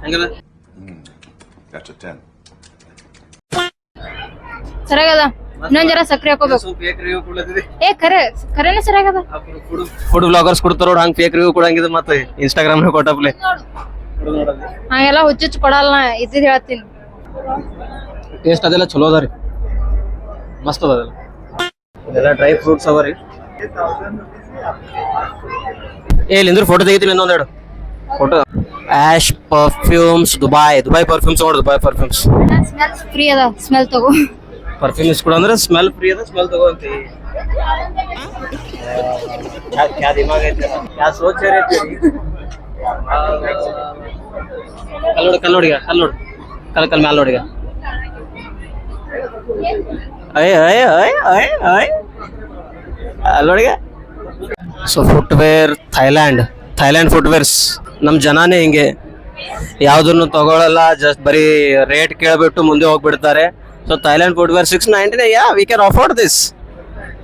[SPEAKER 5] ಹೆಂಗದ?
[SPEAKER 4] ಸರಿಯಾಗದ. ಇನ್ನೊಂದ್ ಜರ ಸಕ್ರೆ ಹಾಕೋಬೇಕು. ಖರೇನ ಸರಿಯಾಗದ.
[SPEAKER 5] ಫುಡ್ ಬ್ಲಾಗರ್ಸ್ ಕೊಡ್ತಾರ ನೋಡ್, ಹಂಗ್ ಫೇಕ್ ರಿವ್ಯೂ ಕೊಡಂಗಿದ ಮತ್ತೆ ಇನ್ಸ್ಟಾಗ್ರಾಮ್ ಕೊಟ್ಟಪ್ಲೆ.
[SPEAKER 4] ಹಂಗೆಲ್ಲ ಹುಚ್ಚುಚ್ಚು ಕೊಡಲ್ಲ ನಾ ಇದ್ದಿದ್ ಹೇಳ್ತೀನಿ.
[SPEAKER 1] ಟೇಸ್ಟ್ ಅದೆಲ್ಲ ಚಲೋ ಅದ ರೀ, ಮಸ್ತ್ ಅದ ಅದೆಲ್ಲ ಡ್ರೈ ಫ್ರೂಟ್ಸ್ ಅವ ರೀ. ಇಲ್ಲಿಂದ್ರೆ ಫೋಟೋ ತೆಗಿತೀನಿ ಇನ್ನೊಂದೆರಡು ಫೋಟೋ. ಆಶ್ ಪರ್ಫ್ಯೂಮ್ಸ್ ದುಬೈ ಪರ್ಫ್ಯೂಮ್ಸ್ ನೋಡಿ, ದುಬೈ ಪರ್ಫ್ಯೂಮ್ಸ್
[SPEAKER 4] ಸ್ಮೆಲ್ ಫ್ರೀ ಅದ, ಸ್ಮೆಲ್ ತಗೋ.
[SPEAKER 1] ಪರ್ಫ್ಯೂಮ್ ಇಸ್ಕೊಡ ಅಂದ್ರೆ ಸ್ಮೆಲ್ ಫ್ರೀ ಅದ, ಸ್ಮೆಲ್ ತಗೋ ಅಂತ. क्या दिमाग है तेरा, क्या सोच रहे थे? कल नोडिगा कल मैल नोडिगा ಅಲ್ಲಿ ನೋಡಿಗ. ಸೊ ಫುಟ್ವೇರ್ ಥೈಲ್ಯಾಂಡ್ ಫುಟ್ವೇರ್ಸ್ ನಮ್ಮ ಜನನೇ ಹಿಂಗೆ, ಯಾವುದನ್ನು ತಗೊಳ್ಳಲ್ಲ, ಜಸ್ಟ್ ಬರೀ ರೇಟ್ ಕೇಳ್ಬಿಟ್ಟು ಮುಂದೆ ಹೋಗ್ಬಿಡ್ತಾರೆ. So Thailand footwear 699, yeah we can afford this,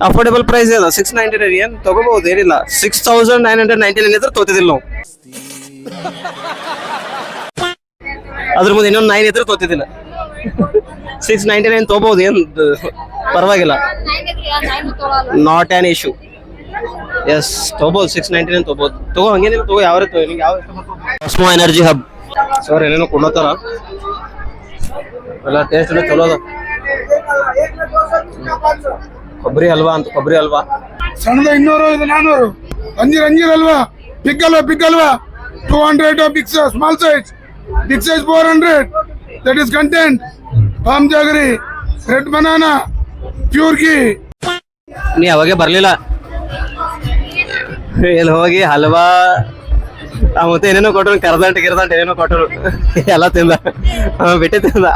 [SPEAKER 1] affordable price ಇದೆ. 699 ಏನು ತಗೋಬಹುದು, ಏನಿಲ್ಲ. 6999 ಇದ್ರೆ ತೋತಿದಿಲ್ಲ ನಾವು, ಅದ್ರ ಮುಂದೆ ಇನ್ನೊಂದು 9 ಇದ್ರೆ ತೋತಿದ್ದಿಲ್ಲ. 699 ತಗೋಬಹುದು, ಏನು ಪರವಾಗಿಲ್ಲ, ನಾಟ್ ಆನ್ ಇಶ್ಯೂ. ಎಸ್ ತಗೋಬಹುದು, 699 ತಗೋಬಹುದು, ತಗೋ, ಹಂಗೇನಿಲ್ಲ, ತಗೋ, ಯಾವ ತಗೋ, ನಿಂಗೆ ಯಾವ ಕಾಸ್ಮೋ ಎನರ್ಜಿ ಹಬ್. ಸರ್ ಏನೇನೋ ಕೊಡ್ಲತ್ತಾರ, ಎಲ್ಲ ಟೇಸ್ಟ್ ಎಲ್ಲ ಚಲೋ ಅದ. ಕೊಬ್ಬರಿ ಹಲ್ವಾ ಅಂತ, ಕೊಬ್ಬರಿ ಹಲ್ವಾ
[SPEAKER 2] ಸಣ್ಣದ 200, ಇದು 400. ಅಂಜೀರ್ halwa, big halwa 200, big small size, big size 400. That is content palm jaggery, red banana, pure ghee.
[SPEAKER 1] ನೀ ಅವಾಗೆ ಬರ್ಲಿಲ್ಲ, ಎಲ್ಲಿ ಹೋಗಿ ಹಲ್ವಾ ಮತ್ತೆ ಏನೇನೋ ಕೊಟ್ಟರು, ಕರ್ದಂಟ್ ಏನೇನೋ ಕೊಟ್ಟರು, ಎಲ್ಲ ತಿಂದ, ಬಿಟ್ಟೆ ತಿಂದ.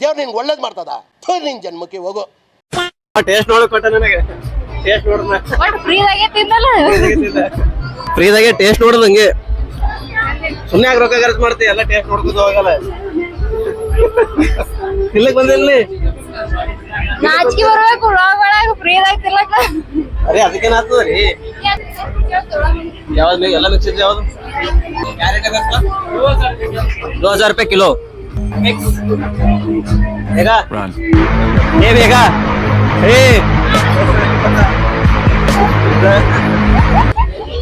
[SPEAKER 11] ದೇವ್ರು ನಿನ್ಗೆ ಒಳ್ಳೇದ್ ಮಾಡ್ತದ, ನಿನ್ ಜನ್ಮಕ್ಕೆ ಹೋಗೋ.
[SPEAKER 1] ಟೇಸ್ಟ್ ನೋಡಕ್ ಕೊಟ್ಟ ನನಗೆ, ಟೇಸ್ಟ್ ನೋಡಿದ ಫ್ರೀದಾಗೆ ಟೇಸ್ಟ್ ನೋಡುದು ಹಂಗೆ. ಸುಮ್ಮನೆ ಆಗಿ ರೊಕ್ಕ ಖರ್ಚು ಮಾಡ್ತೀವಿ, ಎಲ್ಲ ಟೇಸ್ಟ್ ನೋಡ್ಕೋದು ಹೋಗಲ್ಲ. ಇಲ್ಲಕ್ ಬಂದಿಲ್ಲಿ
[SPEAKER 4] ನಾಚಿಕೆ ಬರ್ಬೇಕು, ಫ್ರೀದಾಗ ತಿರ್ಲಕ್ಕ.
[SPEAKER 1] ಅರೆ ಅದಕ್ಕೇನ ಆಗ್ತದ ರೀ, ಯಾವ್ದು ಎಲ್ಲ ಮಿಕ್ಸ್ ಇದ್ರೆ ಯಾವ್ದು 2000 रुपये किलो. ಬೇಗ ಬೇಗ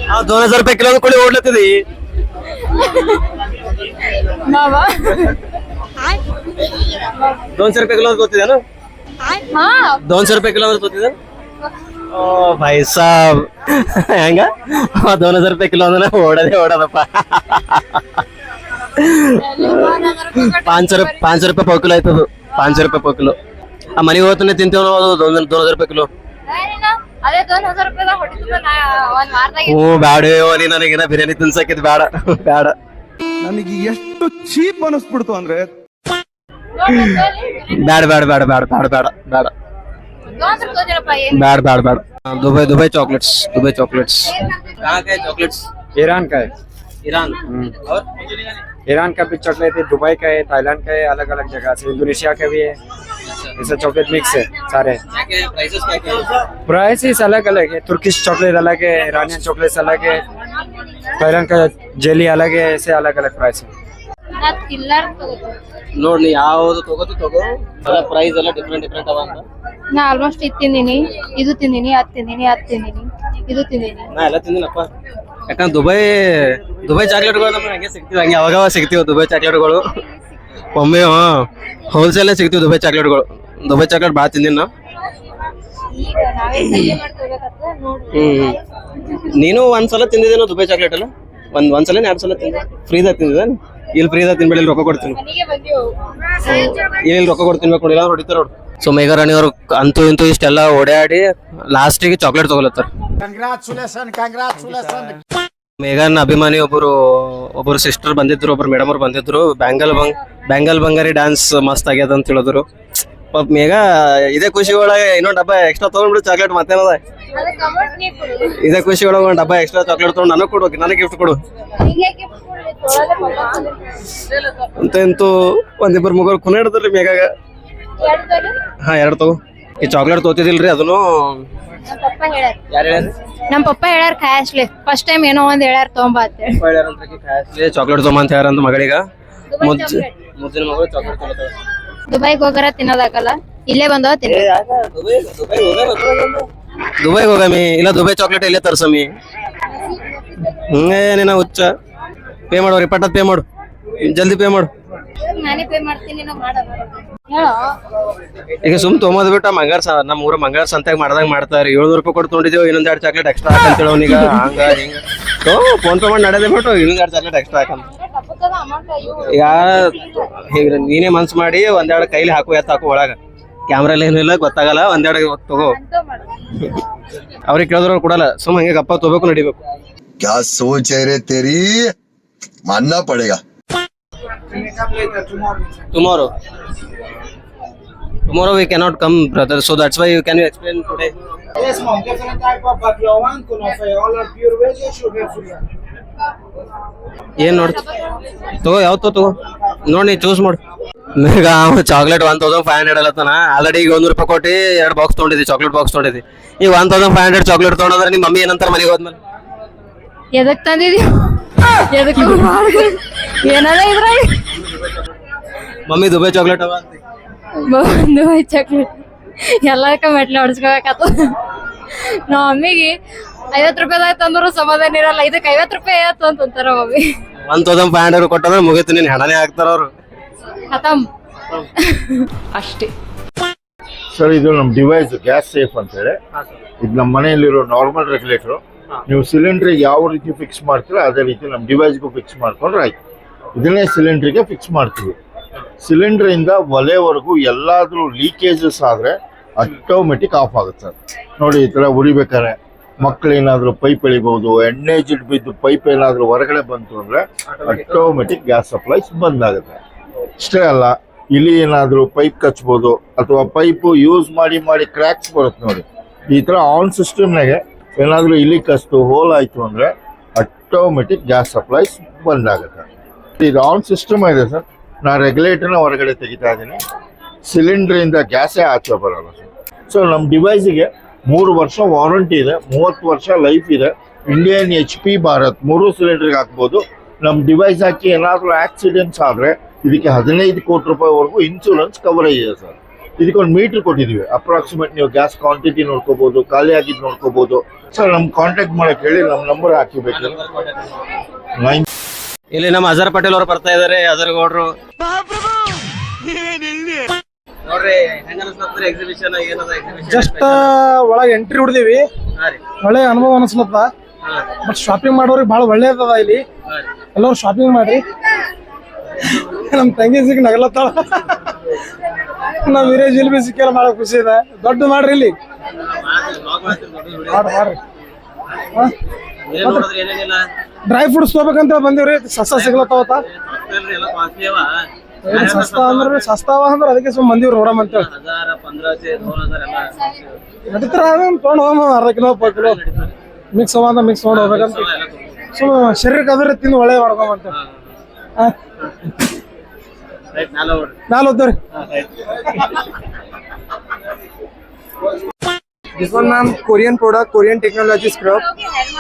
[SPEAKER 1] ನಾವು 2000 रुपये किलो ಕೊಡಿ ಓಡ್ಲತ್ತಿದಿ. 200 रुपये किलो ಗೊತ್ತಿದೇನು? 200 रुपये किलो ಗೊತ್ತಿದೆ. ಓ ಭಾಯ್ ಸಾಬ್, ಹೆಂಗ 2000 रुपये किलो ಅಂದ್ರೆ ಓಡೋದಪ್ಪ. 500 रुपये पाव किलो ಆಯ್ತದು, 500 रुपये पाव किलो. ಆ ಮನೆಗೆ ಹೋಗ್ತಾನೆ ತಿಂತೇವ್ ನಾವು, 2000 रुपये किलो.
[SPEAKER 4] ಅದೇ 2000 ರೂಪಾಯಿದಾಗ ಹೊಡಿತದ ಒಂದ್ ವಾರದಾಗ.
[SPEAKER 1] ಹ್ಞೂ ಬ್ಯಾಡ ನೀ ನನಗೇನ ಬಿರಿಯಾನಿ ತಿನ್ಸಕ್ಕಿದ್ ಬೇಡ.
[SPEAKER 2] ನನಗೆ ಎಷ್ಟು ಚೀಪ್ ಅನಿಸ್ಬಿಡ್ತು ಅಂದ್ರೆ,
[SPEAKER 1] ಬೇಡ दुबई चॉकलेट्स चॉकलेट्स
[SPEAKER 10] ईरान का है,
[SPEAKER 1] ईरान और
[SPEAKER 10] ईरान का भी चॉकलेट है, दुबई का है, थाईलैंड का है, अलग अलग जगह से, इंडोनेशिया का भी है. ऐसा चॉकलेट मिक्स है सारे.
[SPEAKER 1] प्राइसेस क्या
[SPEAKER 10] प्राइसेस अलग अलग है, तुर्किश चॉकलेट अलग है, ईरानियन चॉकलेट अलग है, थाईलैंड का जेली अलग है, ऐसे अलग अलग प्राइस है.
[SPEAKER 1] ನೋಡಿ ಯಾವ್ದು ತಗೋ, ಅದ ಪ್ರೈಸ್ ಎಲ್ಲ ಡಿಫ್ರೆಂಟ್ ಅವ ಅಂತ.
[SPEAKER 4] ನಾ ಆಲ್ಮೋಸ್ಟ್ ಇದು ತಿಂದಿನಿ, ಇದು ತಿಂದಿನಿ, ಅದು ತಿಂದಿನಿ, ಇದು ತಿಂದಿನಿ.
[SPEAKER 1] ನಾ ಎಲ್ಲ ತಿಂದಿನಪ್ಪ. ಯಾಕಂದ್ರೆ ದುಬೈ ಚಾಕ್ಲೇಟ್ಗಳು ನಮ್ಗೆ ಹಂಗೆ ಸಿಗ್ತೀವಿ, ಹಂಗೆ ಅವಾಗ ಸಿಗ್ತೀವಿ ದುಬೈ ಚಾಕ್ಲೇಟ್ಗಳು. ಒಮ್ಮೆ ಹೋಲ್ಸೇಲೇ ಸಿಗ್ತೀವಿ ದುಬೈ ಚಾಕ್ಲೇಟ್ಗಳು. ದುಬೈ ಚಾಕ್ಲೇಟ್ ಭಾಳ ತಿಂದಿನಿ ನಾ. ನೀನು ಒಂದ್ಸಲ ತಿಂದಿದ್ದೇನೋ ದುಬೈ ಚಾಕ್ಲೇಟ್ ಅಲ್ಲ? ಒಂದ್ಸಲ 2 ಸಲ ತಿಂದ, ಫ್ರೀದಾಗ ತಿಂದಿದ್ದ. ಇಲ್ಲಿ ಫ್ರೀದಾಗ ತಿನ್ಬೇಡಿ, ರೊಕ್ಕ ಕೊಡ್ತೀನಿ. ಇಲ್ಲಿ ರೊಕ್ಕ ಕೊಡ್ತೀನಿ, ಬೇಕು ಇಲ್ಲ ಹೊಡಿತಾರ ನೋಡು. ಸೊ ಮೇಘರಾಣಿ ಅವ್ರು ಅಂತೂ ಇಂತೂ ಇಷ್ಟೆಲ್ಲ ಓಡಾಡಿ ಲಾಸ್ಟಿಗೆ ಚಾಕ್ಲೇಟ್ ತಗೊಳತ್ತಾರ. ಮೇಘನ್ ಅಭಿಮಾನಿ ಒಬ್ಬರು ಸಿಸ್ಟರ್ ಬಂದಿದ್ರು, ಒಬ್ರು ಮೇಡಮ್ ಅವ್ರು ಬಂದಿದ್ರು. ಬ್ಯಾಂಗಲ್ ಬಂಗಾರಿ ಡ್ಯಾನ್ಸ್ ಮಸ್ತ್ ಆಗ್ಯದ ಅಂತ ಹೇಳಿದ್ರು. ಪಾಪ ಮೇಘ ಇದೇ ಖುಷಿ ಒಳಗೆ ಇನ್ನೊಂದು ಡಬ್ಬ ಎಕ್ಸ್ಟ್ರಾ ತಗೊಂಡ್ಬಿಡು ಚಾಕ್ಲೇಟ್. ಮತ್ತೇನದ ಇದೇ ಖುಷಿ ಒಳಗೆ ಒಂದು ಡಬ್ಬ ಎಕ್ಸ್ಟ್ರಾ ಚಾಕ್ಲೇಟ್ ತಗೊಂಡು ನನಗೆ ಕೊಡು, ನನಗೆ ಗಿಫ್ಟ್ ಕೊಡು ಅಂತ. ಇಂತೂ ಒಂದಿಬ್ಬರು ಮುಗರು ಕುನ ಹಿಡಿದ್ರಿ ಮೇಘಾಗ. ಹಾ 2 ತಗೋ. ಈ ಚಾಕ್ಲೇಟ್ ತೋತಿದಿಲ್ರಿ, ಅದನ್ನು
[SPEAKER 4] ನಮ್ ಪಪ್ಪ ಹೇಳ್ಯಾರ ಖಾಯಸ್ಲಿ. ಫಸ್ಟ್ ಟೈಮ್ ಏನೋ ಒಂದ್ ಹೇಳ್ಯಾರ ತೊಂಬ ಅಂತೇಳಿ
[SPEAKER 1] ಚಾಕ್ಲೇಟ್ ತೊಗೊಂಬ ಅಂತ ಹೇಳ್ಯಾರಂತ ಮಗಳಿಗ. ಮುದ್ದಿನ ಮಗಳು ಚಾಕ್ಲೇಟ್ ತಗೋತಾಳ.
[SPEAKER 4] ದುಬೈಗೆ ಹೋಗಾರ ತಿನ್ನೋದಾಗಲ್ಲ, ಇಲ್ಲೇ ಬಂದವ ತಿನ್ನ.
[SPEAKER 1] ದುಬೈಗೆ ಹೋಗಮಿ, ಇಲ್ಲ ದುಬೈ ಚಾಕ್ಲೇಟ್ ಇಲ್ಲೇ ತರ್ಸಮಿ. ಹಿಂಗೆ ನಿನ್ನ ಹುಚ್ಚ. ಪೇ ಮಾಡು, 20 ಪೇ ಮಾಡು. ಜಲ್ದಿ ಪೇ ಮಾಡು.
[SPEAKER 4] ನಾನೇ ಪೇ ಮಾಡ್ತೀನಿ ನಾವು ಮಾಡೋ ಹೇಳೋ.
[SPEAKER 1] ಈಗ ಸುಮ್ ತೊಗೊಂಬದ್ ಬಿಟ್ಟು ನಮ್ಮ ಊರ ಮಂಗಾರ ಸಂತ್ಯಾಗ ಮಾಡ್ದಂಗ ಮಾಡ್ತಾರೆ. 700 ರೂಪಾಯಿ ಕೊಟ್ಟು ತೊಗೊಂಡಿದ್ದೇವೆ, ಇನ್ನೊಂದ್ 2 ಚಾಕ್ಲೇಟ್ ಎಕ್ಸ್ಟ್ರಾ ಹಾಕಂತೇಳಿ ಅವನೀಗ ಹಂಗ ಹಿಂಗ ಫೋನ್ ಪೇ ಮಾಡಿ ನಡೆದೇ ಬಿಟ್ಟು ಇನ್ನೊಂದ್ 2 ಚಾಕ್ಲೇಟ್ ಎಕ್ಸ್ಟ್ರಾ ಹಾಕಂತ. ಈಗ ಈಗ ನೀನೇ ಮನ್ಸ್ ಮಾಡಿ 1-2 ಕೈಲಿ ಹಾಕು ಹಾಕು ಒಳಗ ಕ್ಯಾಮ್ರಾ ಏನೂ ಇಲ್ಲ ಗೊತ್ತಾಗಲ್ಲ. 1-2 ತಗೋ. ಅವ್ರಿಗೆ ಕೇಳಿದ್ರು ಕೊಡಲ್ಲ. ಸುಮ್ ಹಂಗೆ ಗಪ್ಪ ತಗೋಬೇಕು, ನಡಿಬೇಕು.
[SPEAKER 11] क्या सोच है रे तेरी, मानना पड़ेगा.
[SPEAKER 1] Tomorrow we cannot come, brother. So that's why can you explain today?
[SPEAKER 2] Yes, mom. Different type of baklava and kunafa. All are pure veg or sugar free.
[SPEAKER 1] ಏನ್ ನೋಡ್ ತಗೋ, ಯಾವತ್ತೋ ತಗೋ ನೋಡಿ, ನೀ ಚೂಸ್ ಮಾಡು. ಈಗ ಚಾಕ್ಲೇಟ್ 1500 ಅಲ್ಲತ್ತಾನ. ಆಲ್ರೆಡಿ ಈಗ 100 ರೂಪಾಯಿ ಕೊಟ್ಟು 2 ಬಾಕ್ಸ್ ತೊಗೊಂಡಿದ್ದಿ, ಚಾಕ್ಲೇಟ್ ಬಾಕ್ಸ್ ತೊಗೊಂಡಿದ್ದಿ. ಈಗ 1500 ಚಾಕ್ಲೇಟ್ ತೊಗೊಂಡ್ರೆ ನಿಮ್ಮ ಮಮ್ಮಿ ಏನಂತಾರ ಮನೆಗೆ ಹೋದ್ಮೇಲೆ?
[SPEAKER 4] ಎದಕ್ ತಂದಿದೀವಿ, ಎದಕ್ ಏನಾರ ಇದ್ರಾಗ
[SPEAKER 1] ಮಮ್ಮಿ ದುಬೈ ಚಾಕ್ಲೇಟ್ ಅವ ಅಂತ.
[SPEAKER 4] ದುಬೈ ಚಾಕ್ಲೇಟ್ ಎಲ್ಲಕ್ಕ ಮೆಟ್ಲೆ ಹೊಡ್ಸ್ಕೋಬೇಕಾತ. ನಮ್ಮ ಮಮ್ಮಿಗೆ 50 ರೂಪಾಯಿದಾಗ ತಂದ್ರು ಸಮಾಧಾನ ಇರಲ್ಲ. ಇದಕ್ಕೆ 50 ರೂಪಾಯಿ ಆಯ್ತು ಅಂತಾರ ಮಮ್ಮಿ.
[SPEAKER 1] 1500 ಕೊಟ್ಟಂದ್ರೆ ಮುಗೀತು, ನೀನ್ ಹಣನೇ ಹಾಕ್ತಾರ ಅವ್ರು.
[SPEAKER 4] ಖತಮ್ ಅಷ್ಟೇ.
[SPEAKER 12] ಸರ್, ಇದು ನಮ್ಮ ಡಿವೈಸ್ ಗ್ಯಾಸ್ ಸೇಫ್ ಅಂತ ಹೇಳಿ. ಇದು ನಮ್ಮ ಮನೆಯಲ್ಲಿರೋ ನಾರ್ಮಲ್ ರೆಗ್ಯುಲೇಟರ್. ನೀವು ಸಿಲಿಂಡ್ರಿಗೆ ಯಾವ ರೀತಿ ಫಿಕ್ಸ್ ಮಾಡ್ತೀರೋ ಅದೇ ರೀತಿ ನಮ್ಮ ಡಿವೈಸ್ಗೂ ಫಿಕ್ಸ್ ಮಾಡ್ಕೊಂಡ್ರೆ ಆಯ್ತು. ಇದನ್ನೇ ಸಿಲಿಂಡ್ರಿಗೆ ಫಿಕ್ಸ್ ಮಾಡ್ತೀವಿ. ಸಿಲಿಂಡ್ರಿಂದ ಒಲೆವರೆಗೂ ಎಲ್ಲಾದ್ರೂ ಲೀಕೇಜಸ್ ಆದ್ರೆ ಆಟೋಮೆಟಿಕ್ ಆಫ್ ಆಗುತ್ತೆ ಸರ್. ನೋಡಿ, ಈ ತರ ಉರಿಬೇಕಾರೆ ಮಕ್ಕಳೇನಾದ್ರೂ ಪೈಪ್ ಎಳಿಬಹುದು, ಎಣ್ಣೆ ಜಿಡ್ ಬಿದ್ದು ಪೈಪ್ ಏನಾದ್ರೂ ಹೊರಗಡೆ ಬಂತು ಅಂದ್ರೆ ಆಟೋಮೆಟಿಕ್ ಗ್ಯಾಸ್ ಸಪ್ಲೈಸ್ ಬಂದ್ ಆಗುತ್ತೆ. ಅಷ್ಟೇ ಅಲ್ಲ, ಇಲ್ಲಿ ಏನಾದ್ರೂ ಪೈಪ್ ಕಚ್ಬೋದು ಅಥವಾ ಪೈಪ್ ಯೂಸ್ ಮಾಡಿ ಮಾಡಿ ಕ್ರ್ಯಾಕ್ಸ್ ಬರುತ್ತೆ ನೋಡಿ. ಈ ತರ ಆನ್ ಸಿಸ್ಟಮ್ನಾಗೆ ಏನಾದ್ರೂ ಇಲ್ಲಿ ಕಸ್ತು ಹೋಲ್ ಆಯ್ತು ಅಂದ್ರೆ ಆಟೋಮೆಟಿಕ್ ಗ್ಯಾಸ್ ಸಪ್ಲೈಸ್ ಬಂದ್ ಆಗುತ್ತೆ. ಇದು ಆನ್ ಸಿಸ್ಟಮ್ ಇದೆ ಸರ್. ನಾ ರೆಗ್ಯುಲೇಟರ್ನ ಹೊರಗಡೆ ತೆಗಿತಾ ಇದ್ದೀನಿ. ಸಿಲಿಂಡ್ರಿಂದ ಗ್ಯಾಸೇ ಆಚೆ ಬರೋಲ್ಲ ಸರ್. ಸೊ ನಮ್ಮ ಡಿವೈಸಿಗೆ 3 ವರ್ಷ ವಾರಂಟಿ ಇದೆ, 30 ವರ್ಷ ಲೈಫ್ ಇದೆ. ಇಂಡಿಯನ್ HP ಭಾರತ್ 3 ಸಿಲಿಂಡರ್ಗೆ ಹಾಕ್ಬೋದು. ನಮ್ಮ ಡಿವೈಸ್ ಹಾಕಿ ಏನಾದರೂ ಆಕ್ಸಿಡೆಂಟ್ಸ್ ಆದರೆ ಇದಕ್ಕೆ 15 ಕೋಟಿ ರೂಪಾಯಿವರೆಗೂ ಇನ್ಶೂರೆನ್ಸ್ ಕವರೇಜ್ ಇದೆ ಸರ್. ಇದಕ್ಕೊಂದು ಮೀಟರ್ ಕೊಟ್ಟಿದ್ದೀವಿ. ಅಪ್ರಾಕ್ಸಿಮೇಟ್ ನೀವು ಗ್ಯಾಸ್ ಕ್ವಾಂಟಿಟಿ ನೋಡ್ಕೋಬೋದು, ಖಾಲಿ ಆಗಿದ್ದು ನೋಡ್ಕೋಬೋದು. ಸರ್, ನಮ್ಮ ಕಾಂಟ್ಯಾಕ್ಟ್ ಮಾಡಕ್ಕೆ ಹೇಳಿ, ನಮ್ಮ ನಂಬರ್ ಹಾಕಿಬೇಕು.
[SPEAKER 1] ಇಲ್ಲಿ ನಮ್ಮ ಅಜರ್ ಪಟೇಲ್ ಅವ್ರು ಬರ್ತಾ ಇದಾರೆ. ಅಜರ್ ಗೌಡ್ರು ನೋಡ್ರಿ, ಎಕ್ಸಿಬಿಷನ್
[SPEAKER 2] ಜಸ್ಟ್ ಒಳಗೆ ಎಂಟ್ರಿ ಹೊಡೆದಿವಿ. ಒಳ್ಳೆ ಅನುಭವ ಅನಿಸ್ಲತ್ತ. ಬಟ್ ಶಾಪಿಂಗ್ ಮಾಡೋರಿಗೆ ಭಾಳ ಒಳ್ಳೇದದ. ಇಲ್ಲಿ ಎಲ್ಲರೂ ಶಾಪಿಂಗ್ ಮಾಡಿ. ನಮ್ಮ ತಂಗಿ ಸಿಕ್ಕಿ ನಗಲತ್ತಾಳ. ನಮ್ಮ ಹಿರಿಯ ಜಿಲ್ಬಿ ಸಿಕ್ಕೆಲ್ಲ ಭಾಳ ಖುಷಿ ಇದೆ. ದೊಡ್ಡ ಮಾಡ್ರಿ ಇಲ್ಲಿ ಮಾಡ್ರಿ. ಡ್ರೈ ಫ್ರೂಟ್ಸ್ ತಗೋಬೇಕಂತ ಬಂದಿವ್ರಿ. ಸಸ್ತ ಸಿಗ್ಲತ್ತಾವತ್ತ. ಸಸ್ತಾ ಅಂದ್ರೆ ಸಸ್ತಾವ ಅಂದ್ರೆ ಅದಕ್ಕೆ ಸುಮ್ ಬಂದಿವ್ರಿ ನೋಡಮ್ ಅಂತೇಳಿ. ನಡೀತಾರ ತೊಗೊಂಡು ಹೋಗಮ್ಮ. 1/2 ಕಿಲೋ 5 ಕಿಲೋ ಮಿಕ್ಸ್ ಅವ ಮಿಕ್ಸ್ ತೊಗೊಂಡು ಹೋಗ್ಬೇಕಂತ. ಸುಮ್ ಶರೀರಕ್ಕೆ ಅದ್ರ ತಿಂದು ಒಳ್ಳೆ ಮಾಡ್ಕೊಂಬಂತ ನಾಲ್ ಹೋದ್ರಿ.
[SPEAKER 9] This one ma'am Korean product, Korean technology scrub.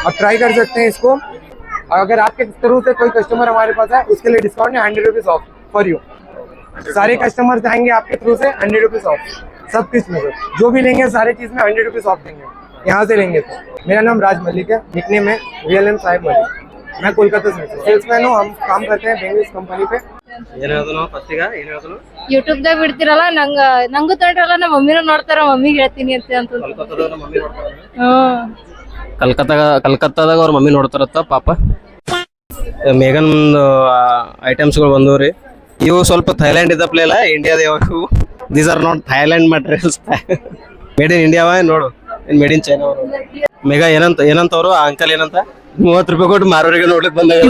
[SPEAKER 9] आप ट्राई कर सकते हैं इसको. अगर आपके थ्रू से कोई कस्टमर हमारे पास है, उसके लिए डिस्काउंट है 100 रुपीज ऑफ फॉर यू. सारे कस्टमर्स आएंगे आपके थ्रू से 100 रुपीज ऑफ. सब किस में जो भी लेंगे सारे चीज में 100 रुपीज ऑफ देंगे यहाँ से लेंगे तो. मेरा नाम राज मलिक है, निकनेम है रियल नेम साहिब मलिक. मैं कोलकाता से सेल्समैन हूँ. हम काम करते हैं बेंगल्स कंपनी पे.
[SPEAKER 4] ಯೂಟ್ಯೂಬ್ ದಾಗ ಬಿಡ್ತಿರಲ್ಲ, ನಂಗೂ ತೊಗೊಂಡ್ರಲ್ಲ, ನಮ್ಮ ಮಮ್ಮಿನೂ ನೋಡ್ತಾರ, ಮಮ್ಮಿಗೆ ಹೇಳ್ತೀನಿ ಅಂತ.
[SPEAKER 1] ಕಲ್ಕತ್ತಾದಾಗ ಅವ್ರ ಮಮ್ಮಿ ನೋಡ್ತಾರತ್ತ ಪಾಪ. ಮೇಗನ್ ಐಟಮ್ಸ್ಗಳು ಬಂದವ್ರಿ. ಇವು ಸ್ವಲ್ಪ ಥೈಲ್ಯಾಂಡ್ ಇದ್ದ ಪ್ಲೇ ಅಲ್ಲ, ಇಂಡಿಯಾದ ಇವು. These are not Thailand materials, made in ಇಂಡಿಯಾವ. ನೋಡು, ಮೇಡ್ ಇನ್ ಚೈನಾ ಅವರು. ಮೇಘ ಏನಂತ ಅವರು ಅಂಕಲ್ ಏನಂತ 30 ರೂಪಾಯಿ ಕೊಟ್ಟು ಮಾರೋರಿಗೆ ನೋಡ್ಲಿಕ್ಕೆ ಬಂದಾಗ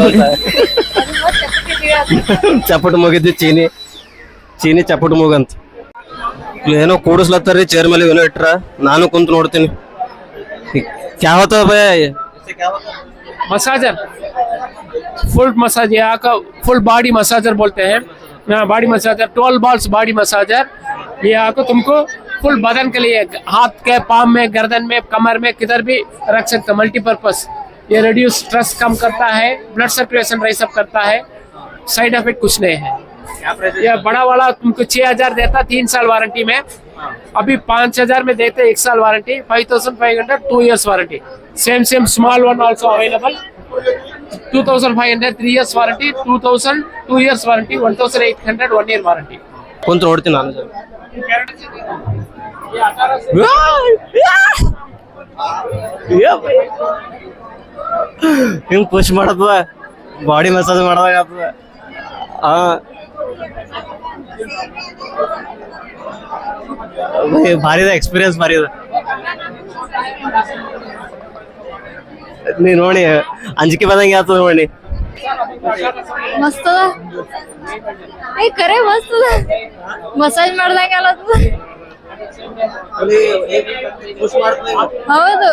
[SPEAKER 1] ಚಪ್ಪಟ್ ಮುಗಿದ್ದು ಚೀನಿ ಚಪ್ಪಟ್ ಮೂಗಂತ ಏನೋ ಕೂಡಿಸ್ಲತ್ತಾರ್ರಿ. ಚೇರ್ ಮೇಲೆ ಏನೋ ಇಟ್ರ. ನಾನು ಕುಂತ ನೋಡ್ತೀನಿ. क्या होता है भैया?
[SPEAKER 7] मसाजर, फुल मसाज, यहाँ का फुल बॉडी मसाजर बोलते हैं. Body massager 12 balls body massager. ये आपको तुमको फुल बदन के लिए, हाथ के पाम में, गर्दन में, कमर में, किधर भी रख सकते, मल्टीपर्पज. ये रिड्यूस स्ट्रेस कम करता है, ब्लड सर्कुलेशन राइस अप करता है. साइड इफेक्ट कुछ नहीं है. ये बड़ा वाला तुमको 6000 देता 3 साल वारंटी में. अभी 5000 में देते 1 साल warranty. 5500 2 years warranty. Same small one also available. 2500 3 years warranty, 2000 2 years warranty, 1800 1 year warranty.
[SPEAKER 1] ಕುಂತು ನೋಡ್ತೀನಿ ನಾನು ಸರ್. ಹಿಂಗೆ ಪುಷ್ ಮಾಡತ್ತದ, ಬಾಡಿ ಮಸಾಜ್ ಮಾಡ್ದಾಗ ಆಗ್ತದ. ಭಾರಿ ಇದೆ ಎಕ್ಸ್ಪೀರಿಯನ್ಸ್, ಭಾರಿ ಇದೆ. ನೀ ನೋಡಿ ಅಂಜಿಕೆ ಬಂದಂಗೆ ಆಗ್ತದ ನೋಡಿ.
[SPEAKER 4] ಮಸ್ತ್ ಅದ ಏ ಕರೆ ಮಸ್ತ್ ಅದ, ಮಸಾಜ್ ಮಾಡ್ದಂಗ ಅಲ್ಲದ. ಹೌದು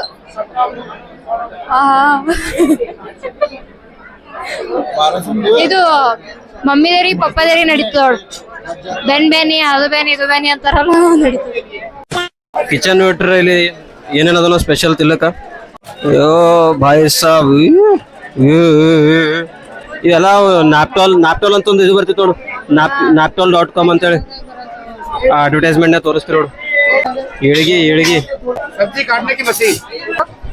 [SPEAKER 4] ಇದು ಮಮ್ಮಿದೇರಿ ಪಪ್ಪದೇರಿ ನಡೀತದ ನೋಡು. ಬೆನ್ನಿ ಅದು ಬೆನ್ನಿ ಇದು ಬೆನ್ನಿ ಅಂತಾರಲ್ಲ, ನಡೀತದೆ.
[SPEAKER 1] ಕಿಚನ್ ನ್ಯೂಟ್ರ್ ಇಲ್ಲಿ ಏನೇನದನೋ ಸ್ಪೆಷಲ್ ತಿಲ್ಲಕ. ಅಯ್ಯೋ ಭಾಯ್ ಸಾಬ್, ಇವೆಲ್ಲ ನ್ಯಾಪ್ಟಾಲ್ ಅಂತ ಒಂದು ಇದು ಬರ್ತಿತ್ತು ನೋಡು, naptol.com ಅಂತೇಳಿ ಅಡ್ವರ್ಟೈಸ್ಮೆಂಟ್ನ ತೋರಿಸ್ತೀವಿ ನೋಡು. ಏಳಿಗೆ
[SPEAKER 2] सब्जी काटने की मशीन,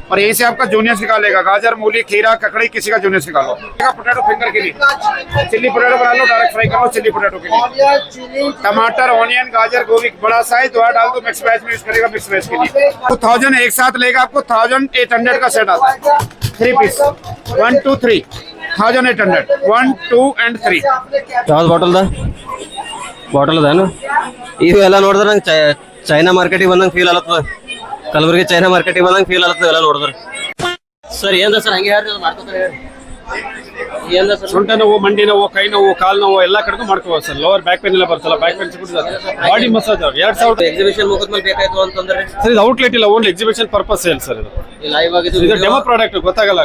[SPEAKER 2] और यहीं से आपका जूनियर्स निकालेगा. गाजर, मूली, खीरा, ककड़ी, किसी का जूनियर्स निकालो. पोटैटो फिंगर के लिए चिल्ली पोटैटो बना लो, डायरेक्ट फ्राई कर लो चिल्ली पोटैटो के लिए. टमाटर, ऑनियन, गाजर, गोभी बड़ा साइज दो डाल दो. मिक्स वेज में यूज करेगा, मिक्स वेज के लिए 1000 एक साथ लेगा आपको. 1800 का सेट आता है, 3 पीस 1 2 3 1800 1 2 and 3.
[SPEAKER 1] ಯಾವ್ದು ಬಾಟಲ್ ಅದೇನು? ಇವೆಲ್ಲ ನೋಡಿದ್ರೆ ನಂಗೆ ಚೈನಾ ಮಾರ್ಕೆಟಿಗೆ ಬಂದಂಗೆ ಫೀಲ್ ಆಗತ್ತದ. ಕಲಬುರಗಿ ಚೈನಾ ಮಾರ್ಕೆಟಿಗೆ ಬಂದಂಗೆ ಫೀಲ್ ಆಗತ್ತದ ಎಲ್ಲ ನೋಡಿದ್ರೆ. ಸರ್ ಏನ್ದ ಸರ್ ಹಂಗೆ ಹೇಳ್ರಿ, ಮಾಡ್ಕೊತಾರೆ ಹೇಳಿ. ಏನ್ದ ಸರ್?
[SPEAKER 13] ಸೊಂಟ ನೋವು, ಮಂಡಿ ನೋವು, ಕೈ ನೋವು, ಕಾಲು ನೋವು ಎಲ್ಲ ಕಡೆಗೂ ಮಾಡ್ಕೋಬೋದು ಸರ್. ಲೋವರ್ ಬ್ಯಾಕ್ ಪೇನ್ ಎಲ್ಲ ಬರ್ತಲ್ಲ, back pain body massage 2000
[SPEAKER 1] exhibition ಮುಗಿದ್ಮೇಲೆ ಬೇಕಾಯ್ತು ಅಂತಂದ್ರೆ
[SPEAKER 13] ಸರ್. ಇದು ಔಟ್ಲೆಟ್ ಇಲ್ಲ, only exhibition purpose sale sir. ಇದು ಇದು ಡೆಮೋ ಪ್ರಾಡಕ್ಟ್, ಗೊತ್ತಾಗಲ್ಲ.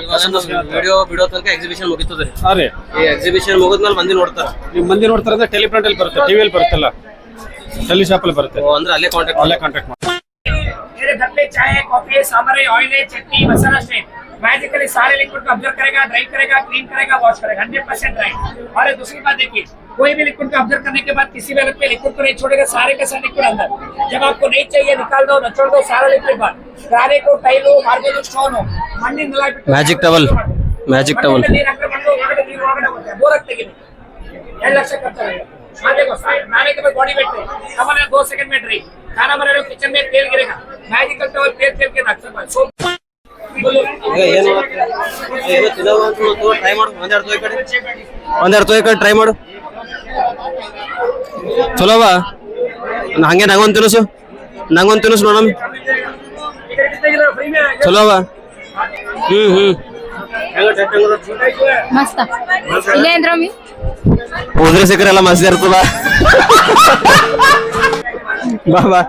[SPEAKER 1] ವಿಡಿಯೋ ತನಕ ಎಕ್ಸಿಬಿಷನ್ ಮುಗಿತದ್ರಿ.
[SPEAKER 13] ಅರೆ
[SPEAKER 1] ಈ ಎಕ್ಸಿಬಿಷನ್ ಮುಗಿದ್ಮೇಲೆ ಮಂದಿ ನೋಡ್ತಾರ.
[SPEAKER 13] ನೀವು ಮಂದಿ ನೋಡ್ತಾರೆ ಅಂದ್ರೆ ಟೆಲಿಪ್ರಿಂಟ್ ಅಲ್ಲಿ ಬರುತ್ತೆ, ಟಿವಿಯಲ್ಲಿ ಬರುತ್ತಲ್ಲ, ಟೆಲಿ ಶಾಪ್ ಅಲ್ಲಿ ಬರುತ್ತೆ.
[SPEAKER 1] ಅಂದ್ರೆ ಅಲ್ಲೇ ಕಾಂಟ್ಯಾಕ್ಟ್ ಮಾಡಿ.
[SPEAKER 7] मेरे घर पे चाय है, कॉफी है, सांभर है, ऑयल है, चटनी, मसाला स्ट्रेन मैजिकली सारे लिक्विड को ऑब्जर्व करेगा, ड्राई करेगा, क्लीन करेगा, वॉश करेगा 100% ड्राई. और दूसरी बात देखिए, कोई भी लिक्विड को ऑब्जर्व करने के बाद किसी भी हालत में लिक्विड को नहीं छोड़ेगा, सारे का सारा लिक्विड अंदर. जब आपको नहीं चाहिए निकाल दो, नचोड़ दो, सारा लिक्विड बाहर. गारे को टाइल हो, मार्बल हो, स्टोन हो, मंडी नला
[SPEAKER 1] ಮ್ಯಾಜಿಕ್ ಟವಲ್
[SPEAKER 7] ಬೋರ್ ಆಗ್ತದೆ 2 ಲಕ್ಷ ಖರ್ಚಾಗುತ್ತೆ. हाँ देखो नहाने के बाद बॉडी वेट कमर 2 सेकंड में ड्राई. खाना बना रहे हो किचन में तेल गिरेगा, मैजिकल टॉवल तेल के रख सकते हो.
[SPEAKER 1] ಟ್ರೈ ಮಾಡು, ಒಂದೆರಡು ತೋಯ್ ಕಡೆ ಟ್ರೈ ಮಾಡು. ಚಲೋವಾ? ಹಂಗೆ ನಂಗೊಂದು ತಿನ್ನಿಸು ನೋಡಮ್. ಚಲೋವಾ?
[SPEAKER 4] ಮಸ್ತ ಇಲ್ಲೇ ಅಂದ್ರಮ್ಮಿ
[SPEAKER 1] ಹೋದ್ರೆ ಸಿಕ್ಕರೆ ಎಲ್ಲ ಮಸ್ತ್ ಇರ್ತದ. ಬಾ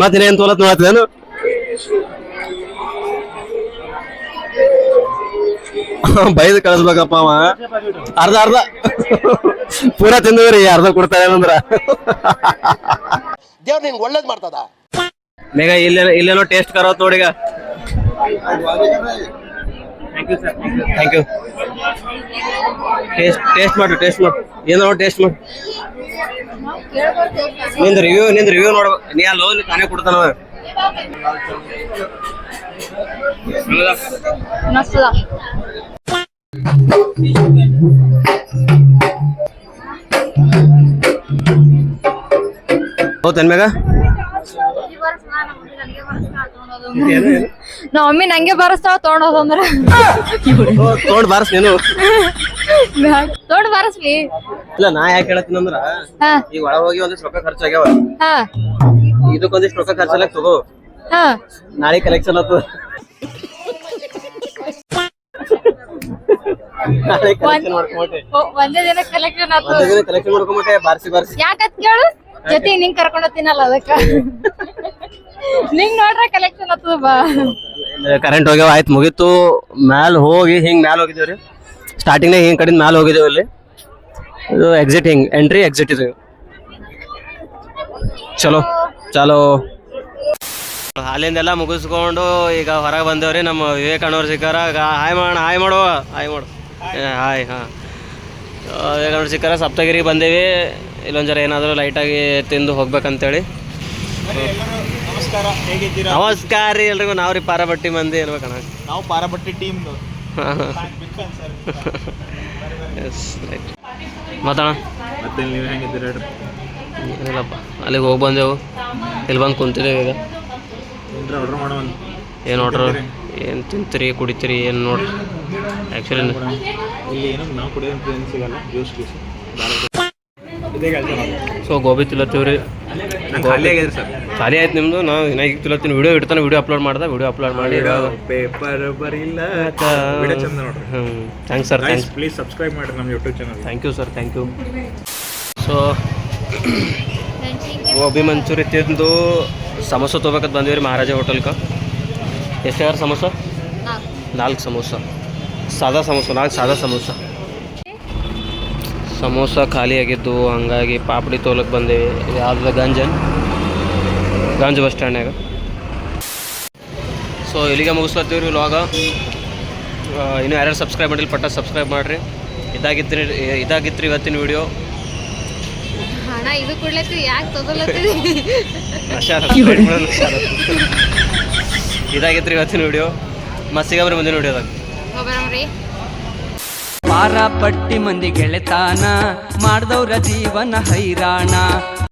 [SPEAKER 1] ಮತ್ತೇನೇನು ತೋಲತ್ ನೋಡತ್ತೇನು? ಬೈದು ಕಳಿಸ್ಬೇಕಪ್ಪ ಅವ. ಅರ್ಧ ಪೂರಾ ತಿಂದ್ರಿ, ಅರ್ಧ ಕೊಡ್ತಾರೆ ಏನಂದ್ರ
[SPEAKER 11] ದೇವ್ರು ನಿನ್ಗೆ ಒಳ್ಳೇದ್ ಮಾಡ್ತದ.
[SPEAKER 1] ಮೇಗ ಇಲ್ಲೇನೋ ಟೇಸ್ಟ್ ಕರೋತ್ ನೋಡೀಗ. Thank you. ಟೇಸ್ಟ್ ಮಾಡು ಏನೋ ಟೇಸ್ಟ್ ಮಾಡು. ನಿಂದು ರಿವ್ಯೂ ನೋಡ್ಬೇಕು. ನೀ ಅಲ್ಲಿ ತಾನೇ ಕೊಡ್ತಾನ. ಹೌದನ್ ಮೇಗ?
[SPEAKER 4] ನಮ್ಮ ಮಮ್ಮಿ ನಂಗೆ ಬರಸ್ತಾವ ತೊಗೊಂಡೋದಂದ್ರ.
[SPEAKER 1] ತೊಗೊಂಡ್ ಬಾರಸ್ ನೀನು.
[SPEAKER 4] ತೊಗೊಂಡ್ ಬಾರಸ್ಲಿ.
[SPEAKER 1] ಇಲ್ಲ ನಾ ಯಾಕೆ ಹೇಳತ್ತೀನಿ ಅಂದ್ರ, ಈಗ ಒಳಗ ಹೋಗಿ ಒಂದಿಷ್ಟು ರೊಕ್ಕ ಖರ್ಚಾಗ್ಯಾವ, ಇದಕ್ಕೊಂದಿಷ್ಟು ರೊಕ್ಕ ಖರ್ಚಲ್ಲ ತಗೋ. ನಾಳೆ ಕಲೆಕ್ಷನ್ ಆತು.
[SPEAKER 4] ಒಂದೇ ದಿನ ಕಲೆಕ್ಷನ್
[SPEAKER 1] ಮಾಡ್ಕೊಂಬಿಟ್ಟೆ. ಬಾರ್ಸಿ
[SPEAKER 4] ಯಾಕತ್ ಕೇಳು, ಜೊತೆ ನಿಂಗ್ ಕರ್ಕೊಂಡ್ ಹೋಗ್ತೀನಲ್ಲ ಅದಕ್ಕ. ನಿಂಗ್ ನೋಡ್ರ ಕಲೆಕ್ಷನ್ ಆತದ. ಬಾ
[SPEAKER 1] ಕರೆಂಟ್ ಹೋಗ್ಯಾವ, ಆಯ್ತು ಮುಗೀತು. ಮ್ಯಾಲ ಹೋಗಿದ್ದೇವ್ರಿ. ಸ್ಟಾರ್ಟಿಂಗ್ನಾಗ ಹಿಂಗ್ ಕಡಿಂದ ಮ್ಯಾಲ ಹೋಗಿದ್ದೇವೆ. ಇಲ್ಲಿ ಇದು ಎಕ್ಸಿಟ್, ಹಿಂಗ್ ಎಂಟ್ರಿ ಎಕ್ಸಿಟ್ ಇದು. ಚಲೋ ಹಾಲಿಂದೆಲ್ಲ ಮುಗಿಸ್ಕೊಂಡು ಈಗ ಹೊರಗೆ ಬಂದೇವ್ರಿ. ನಮ್ಮ ವಿವೇಕ್ ಅಣ್ಣವ್ರು ಸಿಕ್ಕಾರ. ಹಾಯ್ ಮಾಡು. ಹಾಯ್ ಹಾಂ, ವಿವೇಕ್ ಅಣ್ಣವ್ರು ಸಿಕ್ಕಾರ. ಸಪ್ತಗಿರಿಗೆ ಬಂದೇವಿ. ಇಲ್ಲೊಂದು ಜರ ಏನಾದರೂ ಲೈಟಾಗಿ ತಿಂದು ಹೋಗ್ಬೇಕಂತೇಳಿ.
[SPEAKER 14] ನಮಸ್ಕಾರ, ಹೇಗಿದ್ದೀರಾ?
[SPEAKER 1] ನಮಸ್ಕಾರ ರೀ ಎಲ್ರಿಗೂ. ನಾವು ರೀ ಪಾರಬಟ್ಟಿ ಮಂದಿ ಇರ್ಬೇಕಣ್ಣ.
[SPEAKER 14] ನಾವು ಪಾರಬಟ್ಟಿ ಟೀಮ್
[SPEAKER 1] ಹಾಂ ಎಸ್ ರೈಟ್ ಮಾತಾಡ
[SPEAKER 10] ಮತ್ತೆ ನೀವು ಹೆಂಗಿದ್ದೀರಿ?
[SPEAKER 1] ಏನಿಲ್ಲಪ್ಪ, ಅಲ್ಲಿಗೆ ಹೋಗಿ ಬಂದೆವು, ಇಲ್ಲಿ ಬಂದು ಕುಂತಿದ್ದೇವೆ ಈಗ.
[SPEAKER 10] ಆರ್ಡರ್ ಮಾಡೋಣ.
[SPEAKER 1] ಏನು ಆರ್ಡ್ರ್, ಏನು ತಿಂತೀರಿ ಕುಡಿತೀರಿ ಏನು ನೋಡ್ರಿ. ಆ್ಯಕ್ಚುಲಿ
[SPEAKER 10] ಇಲ್ಲಿ ಏನೋ ನಾವು ಕುಡಿಯೋದು ಏನು ಸಿಗಲ್ಲ, ಜ್ಯೂಸ್ ಗೀಸ್.
[SPEAKER 1] ಸೊ ಗೋಬಿ ತಿಲ್ಲತ್ತೀವಿ ರೀ.
[SPEAKER 10] ಖಾಲಿ ಆಗಿದೆ ಸರ್.
[SPEAKER 1] ಖಾಲಿ ಆಯ್ತು ನಿಮ್ಮದು. ನಾವು ಇನ್ನ ಈಗ ತಿಲ್ಲತ್ತೀನಿ. ವಿಡಿಯೋ ಇಡ್ತಾನೆ, ವಿಡಿಯೋ ಅಪ್ಲೋಡ್ ಮಾಡಿ
[SPEAKER 10] ಪೇಪರ್ ಬರಿಲ್ಲ. ಚಂದ ನೋಡ್ರಿ.
[SPEAKER 1] Thanks sir, thanks.
[SPEAKER 10] Please subscribe ಮಾಡಿ ನಮ್ಮ YouTube channel.
[SPEAKER 1] Thank you sir, thank you. So gobi manchuri ತಿಂದು ಸಮೋಸ ತೊಗೋಬೇಕಂತ ಬಂದಿವಿ ರೀ ಮಹಾರಾಜ ಹೋಟೆಲ್ಗೆ. ಎಷ್ಟು ಯಾರು ಸಮೋಸ? 4 ಸಮೋಸ, ಸಾದಾ ಸಮೋಸ, 4 ಸಾದಾ ಸಮೋಸ. ಸಮೋಸ ಖಾಲಿ ಆಗಿದ್ದು, ಹಂಗಾಗಿ ಪಾಪಡಿ ತೊಗೊಳಕ್ಕೆ ಬಂದೇವಿ. ಯಾವ್ದು ಗಂಜ್ ಬಸ್ ಸ್ಟ್ಯಾಂಡ್ನಾಗ. ಸೊ ಇಲ್ಲಿಗೆ ಮುಗಿಸ್ಲತ್ತೀವಿ ರೀ ವ್ಲಾಗ. ಇನ್ನೂ ಯಾರ್ಯಾರು ಸಬ್ಸ್ಕ್ರೈಬ್ ಮಾಡಿಲ್ಲ ಪಟ್ಟ ಸಬ್ಸ್ಕ್ರೈಬ್ ಮಾಡಿರಿ. ಇದಾಗಿತ್ತು ರೀ ಇವತ್ತಿನ ವಿಡಿಯೋ.
[SPEAKER 4] ಹಣ ಇದು ಕೊಡ್ಲತ್ತೀವಿ, ಯಾಕೆ ತೊಗೊಲತ್ತೀವಿ?
[SPEAKER 1] ಇದಾಗಿತ್ತು ರೀ ಇವತ್ತಿನ ವಿಡಿಯೋ. ಮತ್ತೆ ಸಿಗಬ್ರಿ ಮುಂದಿನ ವಿಡಿಯೋದಾಗ.
[SPEAKER 14] ಪಾರ ಪಟ್ಟಿ ಮಂದಿ ಗೆಳೆತಾನ ಮಾಡ್ದವ್ರ ಜೀವನ ಹೈರಾಣ.